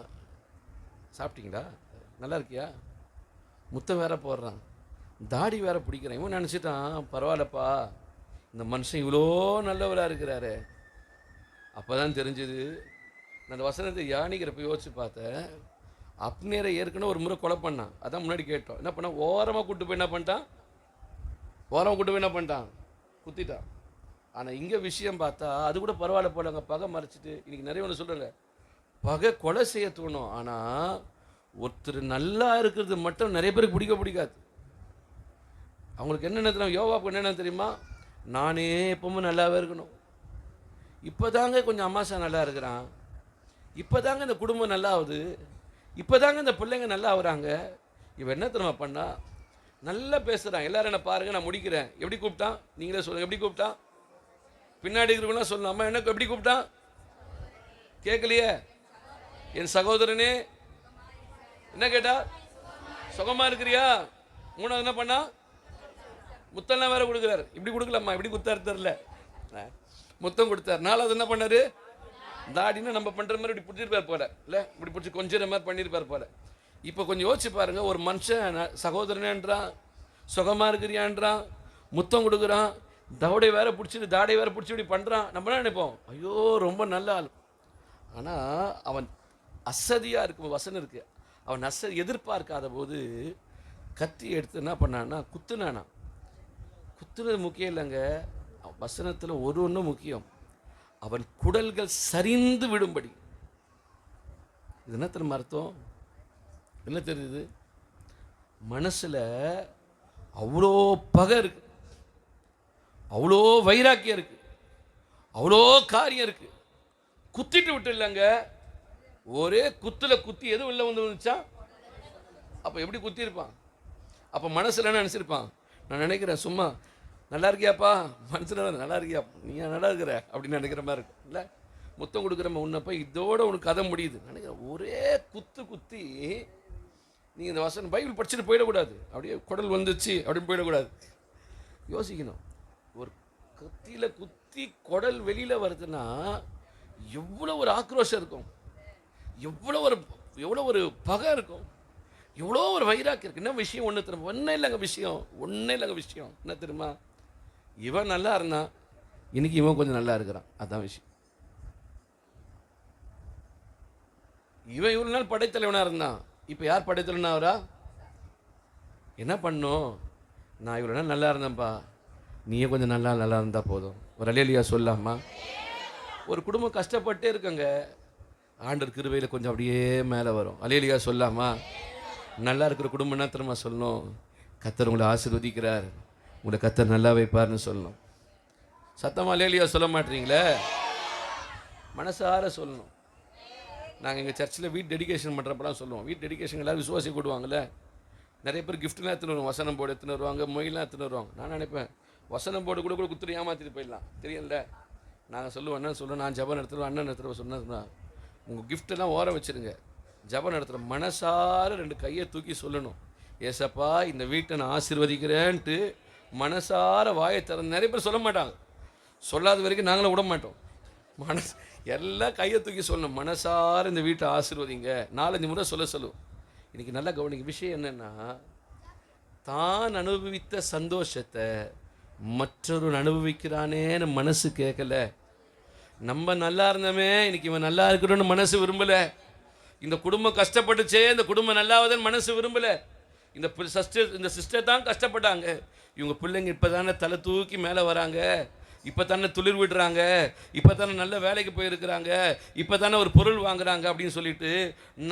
சாப்பிட்டீங்களா, நல்லா இருக்கியா, முத்தம் வேற போடுறான், தாடி வேற பிடிக்கிறான். இவன் நினச்சிட்டான், பரவாயில்லப்பா, இந்த மனுஷன் இவ்வளோ நல்லவராக இருக்கிறாரு. அப்போ தான் தெரிஞ்சுது. நான் அந்த வசனத்தை யானிக்கிறப்ப யோசிச்சு பார்த்தேன். அப்னேரை ஏற்கனவே ஒரு முறை கொலை பண்ணான், அதான் முன்னாடி கேட்டோம். என்ன பண்ணான், ஓரமாக கூட்டு போய் என்ன பண்ணிட்டான், குத்திட்டான். ஆனால் இங்கே விஷயம் பார்த்தா அது கூட பரவாயில்ல போலங்க, பகை மறைச்சிட்டு. இன்றைக்கி நிறைய ஒன்று சொல்கிறாங்க, பகை கொலை செய்ய தோணும். ஆனால் ஒருத்தர் நல்லா இருக்கிறது மட்டும் நிறைய பேருக்கு பிடிக்காது. அவங்களுக்கு என்னென்ன தெரியும், யோவாவுக்கு என்னென்ன தெரியுமா, நானே எப்பவும் நல்லாவே இருக்கணும். இப்போ தாங்க கொஞ்சம் அம்மாசா நல்லா இருக்கிறான், இப்போ தாங்க இந்த குடும்பம் நல்லா ஆகுது, இப்போ தாங்க இந்த பிள்ளைங்க நல்லா ஆகுறாங்க. இவன் என்ன தெரியுமா பண்ணா, நல்லா பேசுகிறான். எல்லாரும் என்ன பாருங்க, நான் முடிக்கிறேன். எப்படி கூப்பிட்டான் நீங்களே சொல்லுங்கள், எப்படி கூப்பிட்டான்? பின்னாடி இருக்கிறவங்களாம் சொல்லணும், அம்மா எனக்கு எப்படி கூப்பிட்டான் கேட்கலையே, என் சகோதரனே. என்ன கேட்டா, சுகமா இருக்கிறியா? 3வது என்ன பண்ணா, முத்தம்லாம் வேற கொடுக்குறாரு. இப்படி கொடுக்கலாமா, இப்படி கொடுத்தாரு தெரில, முத்தம் கொடுத்தாரு. 4வது என்ன பண்ணாரு, தாடின்னு நம்ம பண்ற மாதிரி இப்படி பிடிச்சிருப்பார் போல, இல்லை இப்படி பிடிச்சி கொஞ்சம் மாதிரி பண்ணியிருப்பார் போல. இப்போ கொஞ்சம் யோசிச்சு பாருங்க, ஒரு மனுஷன் சகோதரனேன்றான், சுகமா இருக்கிறியான்றான், முத்தம் கொடுக்குறான், தாடை வேற பிடிச்சி இப்படி பண்ணுறான். நம்ம என்ன நினைப்போம், ஐயோ ரொம்ப நல்ல ஆள். ஆனால் அவன் அசதியாக இருக்கும், வசனம் இருக்கு, அவன் எதிர்பார்க்காத போது கத்தி எடுத்து என்ன பண்ணான்னா குத்துனானா. குத்துனது முக்கியம் இல்லைங்க, வசனத்தில் ஒன்று முக்கியம், அவன் குடல்கள் சரிந்து விடும்படி. இது என்ன தெரியுமா அர்த்தம், என்ன தெரியுது, மனசில் அவ்வளோ பகை இருக்கு, அவ்வளோ வைராக்கியம் இருக்கு, அவ்வளோ காரியம் இருக்கு. குத்திட்டு விட்டு இல்லைங்க, ஒரே குத்தி எதுவும் இல்லை வந்துச்சா. அப்போ எப்படி குத்திருப்பான்? அப்போ மனசில் என்ன நினச்சிருப்பான், நான் நினைக்கிறேன் சும்மா நல்லா இருக்கியாப்பா, மனசில் நல்லா இருக்கியா, நீ நல்லா இருக்கிற அப்படின்னு நினைக்கிற மாதிரி இருக்கும் இல்லை. முத்தம் கொடுக்குறம உன்னப்போ இதோட உனக்கு கதை முடியுது நினைக்கிறேன். ஒரே குத்தி நீங்கள் இந்த வசனம் பைபிள் படிச்சுட்டு போயிடக்கூடாது, அப்படியே குடல் வந்துச்சு அப்படின்னு போயிடக்கூடாது. யோசிக்கணும், ஒரு கத்தியில் குத்தி குடல் வெளியில் வருதுன்னா எவ்வளோ ஒரு ஆக்ரோஷம் இருக்கும், எவ்வளோ ஒரு எவ்வளோ ஒரு பகை இருக்கும், எவ்வளோ ஒரு வைராக்கியம் இருக்குது. என்ன விஷயம் ஒன்று தெரியுமா? ஒன்றே இல்லைங்க விஷயம் என்ன தெரியுமா? இவன் நல்லா இருந்தான், இன்னைக்கு இவன் கொஞ்சம் நல்லா இருக்கிறான், அதுதான் விஷயம். இவன் இவ்வளோ நாள் படைத்தலைவனாக இருந்தான், இப்போ யார் படைத்தலைவனாகிறா? என்ன பண்ணும்? நான் இவ்வளோ நாள் நல்லா இருந்தேன்ப்பா, நீயே கொஞ்சம் நல்லா இருந்தால் போதும். ஒரு அல்லேலூயா சொல்லாமா? ஒரு குடும்பம் கஷ்டப்பட்டே இருக்குங்க, ஆண்டவர் கிருபையில் கொஞ்சம் அப்படியே மேலே வரும். அல்லேலூயா சொல்லாமா? நல்லா இருக்கிற குடும்பம் என்ன தெரியுமா சொல்லணும்? கர்த்தர் உங்களை ஆசீர்வதிக்கிறார், உங்களை கர்த்தர் நல்லா வைப்பார்னு சொல்லணும். சத்தமாக அல்லேலூயா சொல்ல மாட்டீங்களே? மனசார சொல்லணும். நாங்கள் எங்கள் சர்ச்சில் வீட் டெடிகேஷன் பண்ணுறப்பெல்லாம் சொல்லுவோம். வீட் டெடிகேஷன் எல்லோரும் விசுவாசி கூடுவாங்கள்ல, நிறைய பேர் கிஃப்ட்லாம் எடுத்துன்னு வருவாங்க, வசனம் போர்டு எடுத்துன்னு வருவாங்க, மொயிலாம் எடுத்துன்னு வருவாங்க. நான் நினைப்பேன், வசனம் போர்டு கூட குத்துட்டு ஏமாற்றிட்டு போயிடலாம், தெரியல. நாங்கள் சொல்லுவோம், அண்ணன் சொல்லுவோம், நான் ஜபம் நடத்துகிறோம், அண்ணன் நடத்துகிறோம் சொன்னா, உங்கள் கிஃப்டெல்லாம் ஓர வச்சுருங்க, ஜபம் நடத்துகிற மனசார 2 கையை தூக்கி சொல்லணும், ஏசப்பா இந்த வீட்டை நான் ஆசீர்வதிக்கிறேன்ட்டு மனசார வாயை திறந்து. நிறைய பேர் சொல்ல மாட்டாங்க, சொல்லாத வரைக்கும் நாங்களும் விட மாட்டோம். எல்லாம் கையை தூக்கி சொல்லணும், மனசார இந்த வீட்டை ஆசீர்வதிங்க. 4-5 முறை சொல்லுவோம். இன்றைக்கி நல்லா கவனிக்க விஷயம் என்னென்னா, தான் அனுபவித்த சந்தோஷத்தை மற்றொரு அனுபவிக்கிறானேன்னு மனசு கேட்கல. நம்ம நல்லா இருந்தோமே, இன்னைக்கு இவன் நல்லா இருக்கணும்னு மனசு விரும்பலை. இந்த குடும்பம் கஷ்டப்பட்டுச்சே, இந்த குடும்பம் நல்லாவதுன்னு மனசு விரும்பலை. இந்த சிஸ்டர் தான் கஷ்டப்பட்டாங்க, இவங்க பிள்ளைங்க இப்போ தானே தலை தூக்கி மேலே வராங்க, இப்போ தானே துளிர் விடுறாங்க, இப்போ தானே நல்ல வேலைக்கு போயிருக்கிறாங்க, இப்போ தானே ஒரு பொருள் வாங்குறாங்க அப்படின்னு சொல்லிட்டு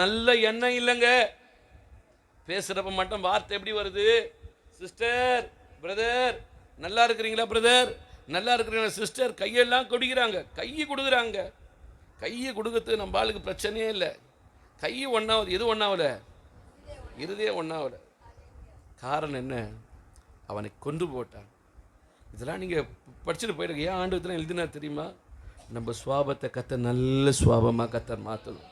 நல்ல எண்ணம் இல்லைங்க. பேசுகிறப்ப மட்டும் வார்த்தை எப்படி வருது? சிஸ்டர், பிரதர், நல்லா இருக்கிறீங்களா? பிரதர், நல்லா இருக்கிறீங்களா? சிஸ்டர், கையெல்லாம் கொடுக்குறாங்க, கையை கொடுக்கறது நம்ம ஆளுக்கு பிரச்சனையே இல்லை. கை ஒன்றாவது, எது ஒன்றாவல? இருதே ஒன்றாவல. காரணம் என்ன? அவனை கொண்டு போட்டான். இதெல்லாம் நீங்கள் படிச்சுட்டு போயிடுங்க. ஏன் ஆண்டு இதெல்லாம் எழுதினா தெரியுமா? நம்ம சுவாபத்தை கத்த நல்ல சுவாபமாக கத்தர் மாற்றணும்.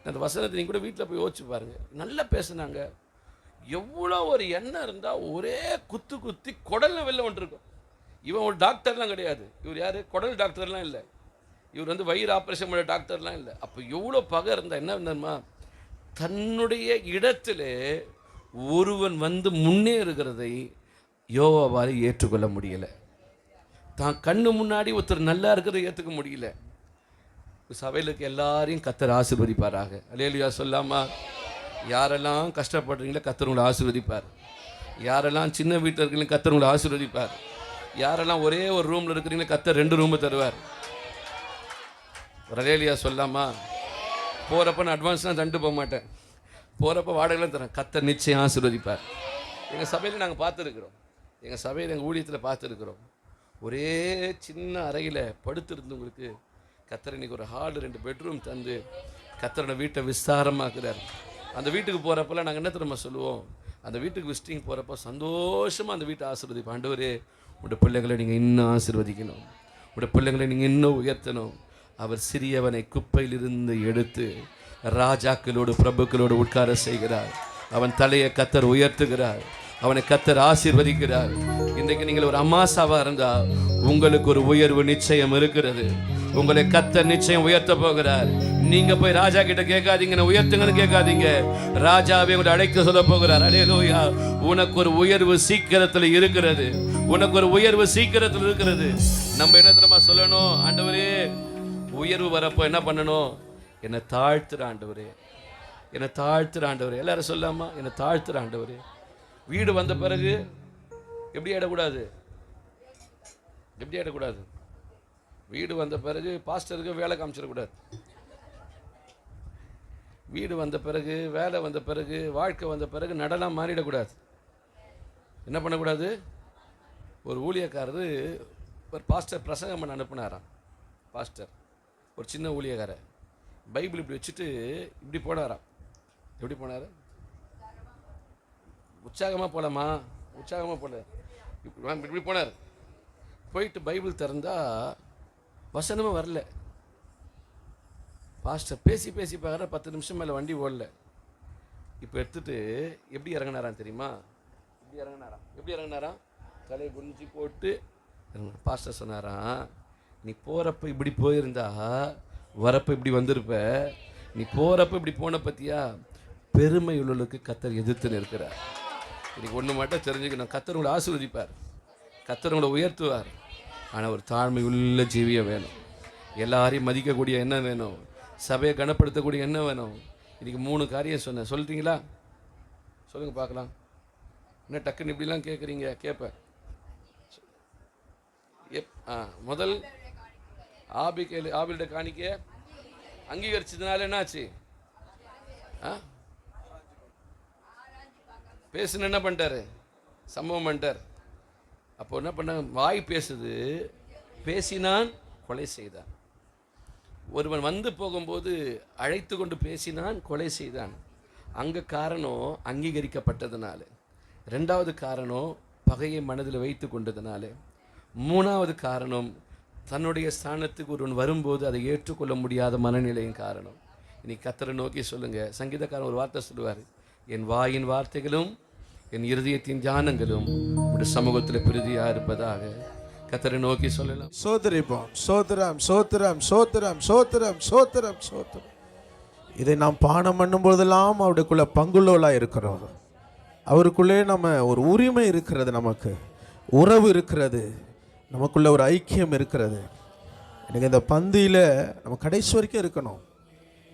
அந்த வசனத்தை நீங்கள் கூட வீட்டில் போய் யோசிச்சு பாருங்கள். நல்லா பேசுனாங்க. எவ்வளோ ஒரு எண்ணம் இருந்தால் ஒரே குத்தி குடலில் வெளில வந்துருக்கும். இவன் ஒரு டாக்டர்லாம் கிடையாது. இவர் யார்? குடல் டாக்டர்லாம் இல்லை. இவர் வந்து வயிறு ஆப்ரேஷன் பண்ண டாக்டர்லாம் இல்லை. அப்போ எவ்வளோ பகை இருந்தால் என்ன இருந்தாமா? தன்னுடைய இடத்துல ஒருவன் வந்து முன்னேறுகிறதை யோவாவால் ஏற்றுக்கொள்ள முடியலை. தான் கண்ணு முன்னாடி ஒருத்தர் நல்லா இருக்கிறத ஏற்றுக்க முடியல. சபையில் இருக்க எல்லாரையும் கர்த்தர் ஆசீர்வதிப்பாராக. அல்லேலூயா சொல்லாமா? யாரெல்லாம் கஷ்டப்படுறீங்களோ கர்த்தர் உங்களை ஆசீர்வதிப்பார். யாரெல்லாம் சின்ன வீட்டில் இருக்கிறீங்களோ கர்த்தர் உங்களை ஆசீர்வதிப்பார். யாரெல்லாம் ஒரே ஒரு ரூமில் இருக்கிறீங்களோ கர்த்தர் 2 ரூமு தருவார். அல்லேலூயா சொல்லாமா? போகிறப்ப நான் அட்வான்ஸ்லாம் தண்டு போக மாட்டேன், போகிறப்ப வாடகைலாம் தரேன். கர்த்தர் நிச்சயம் ஆசீர்வதிப்பார். எங்கள் சபையில் நாங்கள் பார்த்துருக்குறோம், எங்கள் சபையில் எங்கள் ஊழியத்தில் பார்த்துருக்குறோம். ஒரே சின்ன அறையில் படுத்திருந்தவங்களுக்கு கர்த்தர் இன்னைக்கு ஒரு ஹால் 2 பெட்ரூம் தந்து கர்த்தரோட வீட்டை விஸ்தாரமாக்குறார். அந்த வீட்டுக்கு போகிறப்பெல்லாம் நாங்கள் என்ன தெரியுமா சொல்லுவோம்? அந்த வீட்டுக்கு விசிட்டிங் போகிறப்ப சந்தோஷமாக அந்த வீட்டை ஆசீர்வதிப்போம். ஆண்டவரே, உடைய பிள்ளைகளை நீங்கள் இன்னும் ஆசீர்வதிக்கணும், உடைய பிள்ளைகளை நீங்கள் இன்னும் உயர்த்தணும். அவர் சிறியவனை குப்பையிலிருந்து எடுத்து ராஜாக்களோடு பிரபுக்களோடு உட்கார செய்கிறார். அவன் தலையை கர்த்தர் உயர்த்துகிறார், அவனை கர்த்தர் ஆசீர்வதிக்கிறார். இன்றைக்கு நீங்கள் ஒரு அமாசாவாக இருந்தால் உங்களுக்கு ஒரு உயர்வு நிச்சயம் இருக்கிறது. உங்களை கர்த்தர் நிச்சயம் உயர்த்த போகிறார். நீங்க போய் ராஜா கிட்ட கேட்காதீங்க, உயர்த்துங்கன்னு கேட்காதீங்க. ராஜாவே உங்களை அழைக்க சொல்ல போகிறார். அல்லேலூயா. உனக்கு ஒரு உயர்வு சீக்கிரத்தில் இருக்கிறது, உனக்கு ஒரு உயர்வு சீக்கிரத்தில் இருக்கிறது. நம்ம என்ன தெரியுமா சொல்லணும்? ஆண்டவரே, உயர்வு வரப்போ என்ன பண்ணணும்? என்னை தாழ்த்துற ஆண்டவரே, என்னை தாழ்த்துற ஆண்டவரே. எல்லாரும் சொல்லாமா? என்னை தாழ்த்துற ஆண்டவரே. வீடு வந்த பிறகு எப்படி ஆயிடக்கூடாது? எப்படி ஆயிடக்கூடாது? வீடு வந்த பிறகு பாஸ்டருக்கு வேலை காமிச்சிடக்கூடாது. வீடு வந்த பிறகு, வேலை வந்த பிறகு, வாழ்க்கை வந்த பிறகு நடனம் மாறிடக்கூடாது. என்ன பண்ணக்கூடாது? ஒரு ஊழியக்காரர் ஒரு பாஸ்டர் பிரசங்கம் பண்ண அனுப்புனாராம். பாஸ்டர் ஒரு சின்ன ஊழியக்காரர் பைபிள் இப்படி வச்சுட்டு இப்படி போனாராம். எப்படி போனார்? உற்சாகமாக போகலாமா? உற்சாகமாக போல, இப்படி போனார். போயிட்டு பைபிள் திறந்தா வசனமும் வரல. பாஸ்டர் பேசி பார்க்குற 10 நிமிஷம் மேலே வண்டி ஓடல. இப்போ எடுத்துட்டு எப்படி இறங்கினாராம் தெரியுமா? எப்படி இறங்கினாராம்? தலையை குனிஞ்சி போட்டு பாஸ்டர் சொன்னாராம், நீ போகிறப்ப இப்படி போயிருந்தா வரப்போ இப்படி வந்திருப்ப, நீ போகிறப்ப இப்படி போன பற்றியா, பெருமை உள்ளவர்களுக்கு கர்த்தர் எதிர்த்து நிற்கிறார். இன்னைக்கு ஒன்று மட்டும் தெரிஞ்சுக்கணும், கர்த்தர் உங்களை ஆசீர்வதிப்பார், கர்த்தர் உங்களை உயர்த்துவார். ஆனால் ஒரு தாழ்மை உள்ள ஜீவியம் வேணும். எல்லாரையும் மதிக்கக்கூடிய என்ன வேணும், சபையை கனப்படுத்தக்கூடிய என்ன வேணும். இன்றைக்கி 3 காரியம் சொன்னேன், சொல்லிட்டீங்களா? சொல்லுங்கள் பார்க்கலாம். என்ன டக்குன்னு இப்படிலாம் கேட்குறீங்க? கேட்பேன். முதல் ஆபில்கிட்ட காணிக்க அங்கீகரிச்சதுனால என்னாச்சு? பேசுன்னு என்ன பண்ணிட்டாரு? சம்பவம் பண்ணிட்டார். அப்போ என்ன பண்ண? வாய் பேசுது, பேசினான் கொலை செய்தான். ஒருவன் வந்து போகும்போது அழைத்து கொண்டு பேசினான், கொலை செய்தான். அங்கே காரணம் அங்கீகரிக்கப்பட்டதுனால, 2வது காரணம் பகையை மனதில் வைத்து கொண்டதுனால, 3வது காரணம் தன்னுடைய ஸ்தானத்துக்கு ஒருவன் வரும்போது அதை ஏற்றுக்கொள்ள முடியாத மனநிலையின் காரணம். இன்னைக்கு கர்த்தரை நோக்கி சொல்லுங்கள். சங்கீதக்காரன் ஒரு வார்த்தை சொல்லுவார், என் வாயின் வார்த்தைகளும் என் இருதயத்தின் தியானங்களும் உடைய சமூகத்தில் பிரதியாக இருப்பதாக. கர்த்தரை நோக்கி சொல்லலாம். சோதரிப்போம். சோத்திரம் சோத்திரம் சோத்திரம் சோத்திரம் சோத்திரம் சோத்திரம். இதை நாம் பானம் பண்ணும் போதெல்லாம் அவருக்குள்ள பங்குள்ளவளாக இருக்கிறோம். அவருக்குள்ளே நம்ம ஒரு உரிமை இருக்கிறது, நமக்கு உறவு இருக்கிறது, நமக்குள்ள ஒரு ஐக்கியம் இருக்கிறது. எனக்கு இந்த பந்தியில் நம்ம கடைசி வரைக்கும் இருக்கணும்.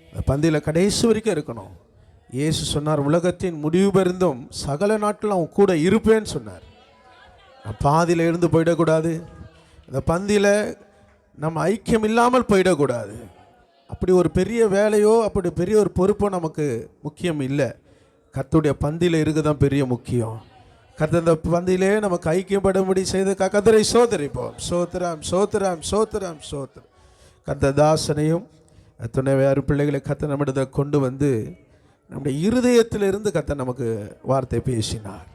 இந்த பந்தியில் கடைசி வரைக்கும் இருக்கணும். இயேசு சொன்னார், உலகத்தின் முடிவு பெருந்தும் சகல நாட்கள் அவன் கூட இருப்பேன்னு சொன்னார். நான் பாதியில் இருந்து போயிடக்கூடாது. இந்த பந்தியில் நம்ம ஐக்கியம் இல்லாமல் போயிடக்கூடாது. அப்படி ஒரு பெரிய வேலையோ அப்படி பெரிய ஒரு பொறுப்போ நமக்கு முக்கியம் இல்லை. கர்த்தருடைய பந்தியில் இருக்க தான் பெரிய முக்கியம். கர்த்தர் இந்த பந்தியிலே நமக்கு ஐக்கியப்படும்படி செய்த கர்த்தரை சோதரிப்போம். சோத்திரம் சோத்திரம் சோத்திரம் சோத்திரம். கர்த்தர் தாசனையும் துணை வேறு பிள்ளைகளை கர்த்தர் நம்மிடத்தில் கொண்டு வந்து நம்முடைய இருதயத்திலிருந்து கர்த்தர் நமக்கு வார்த்தை பேசினார்.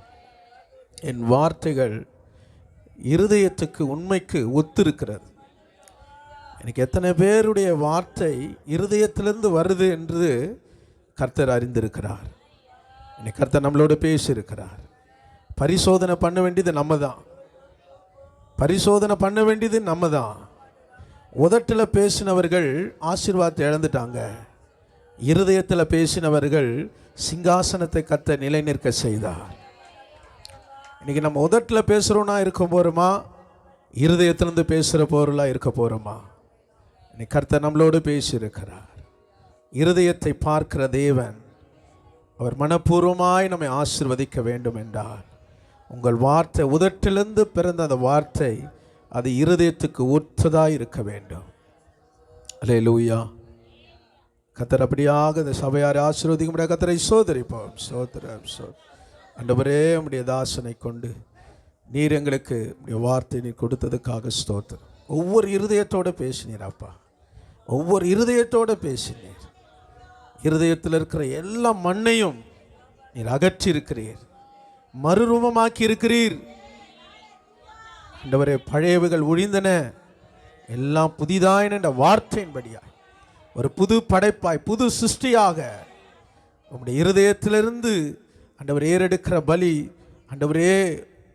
என் வார்த்தைகள் இருதயத்துக்கு உண்மைக்கு ஒத்திருக்கிறது. எனக்கு எத்தனை பேருடைய வார்த்தை இருதயத்திலிருந்து வருது என்று கர்த்தர் அறிந்திருக்கிறார். இன்னைக்கு கர்த்தர் நம்மளோட பேசியிருக்கிறார். பரிசோதனை பண்ண வேண்டியது நம்ம தான். பரிசோதனை பண்ண வேண்டியது நம்ம தான். உதட்டில் பேசினவர்கள் ஆசீர்வாதத்தை இழந்துட்டாங்க. இருதயத்தில் பேசினவர்கள் சிங்காசனத்தை கர்த்தர் நிலைநிற்க செய்தார். இன்றைக்கி நம்ம உதட்டில் பேசுகிறோன்னா இருக்க போகிறோமா, இருதயத்திலேருந்து பேசுகிற பொருளாக இருக்க போகிறோமா? இன்னைக்கு கர்த்தர் நம்மளோடு பேசியிருக்கிறார். இருதயத்தை பார்க்கிற தேவன் அவர் மனப்பூர்வமாய் நம்மை ஆசீர்வதிக்க வேண்டும் என்றார். உங்கள் வார்த்தை உதட்டிலிருந்து பிறந்த அந்த வார்த்தை அது இருதயத்துக்கு ஒத்ததாக இருக்க வேண்டும். அல்லேலூயா. கர்த்தர் அப்படியாக இந்த சபையாரை ஆசீர்வதிக்க முடியாது. கர்த்தரை சோதரிப்போம். சோதரம் ஆண்டவரே, உம்முடைய தாசனை கொண்டு நீர் எங்களுக்கு உம்முடைய வார்த்தை நீர் கொடுத்ததுக்காக ஸ்தோத்திரம். ஒவ்வொரு இருதயத்தோடு பேசினீர் அப்பா, ஒவ்வொரு இருதயத்தோடு பேசினீர். இருதயத்தில் இருக்கிற எல்லா மண்ணையும் நீர் அகற்றி இருக்கிறீர், மறுரூபமாக்கி இருக்கிறீர். ஆண்டவரே, பழையவைகள் ஒழிந்தன, எல்லாம் புதிதாயின என்ற வார்த்தையின்படியாய் ஒரு புது படைப்பாய் புது சிருஷ்டியாக உம்முடைய இருதயத்திலிருந்து ஆண்டவர் ஏறெடுக்கிற பலி ஆண்டவரே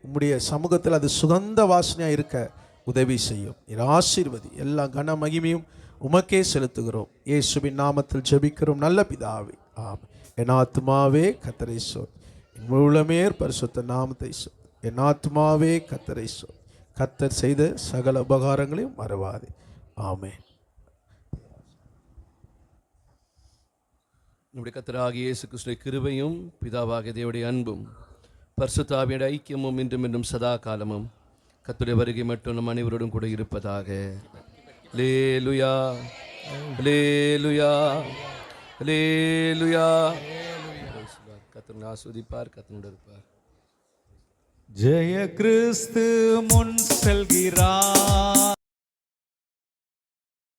உம்முடைய சமூகத்தில் அது சுகந்த வாசனையாக இருக்க உதவி செய்யும். நீர் ஆசீர்வதி. எல்லா கன மகிமையும் உமக்கே செலுத்துகிறோம். இயேசுவின் நாமத்தில் ஜெபிக்கிறோம் நல்ல பிதாவே, ஆமென். என் ஆத்துமாவே கர்த்தரை சோதி, என் முழுமேர் பரிசுத்த நாமத்தை சோதி. என் ஆத்துமாவே கர்த்தரை சோதி, கர்த்தர் செய்த சகல உபகாரங்களையும் மறவாதே. ஆமென். நம்முடைய கர்த்தராகிய இயேசு கிறிஸ்துவின் கிருபையும் பிதாவாகிய தேவனுடைய அன்பும் பரிசுத்த ஆவியுடைய ஐக்கியமும் இன்றும் என்றும் சதா காலமும் கர்த்தருடைய வருகை மட்டும் நம் அனைவரோடும் கூட இருப்பதாக. அல்லேலூயா, அல்லேலூயா, அல்லேலூயா. கர்த்தர் ஆசீர்வதிப்பார், கர்த்தரோடு இருப்பார். ஜெய கிறிஸ்து முன் செல்கிறார்.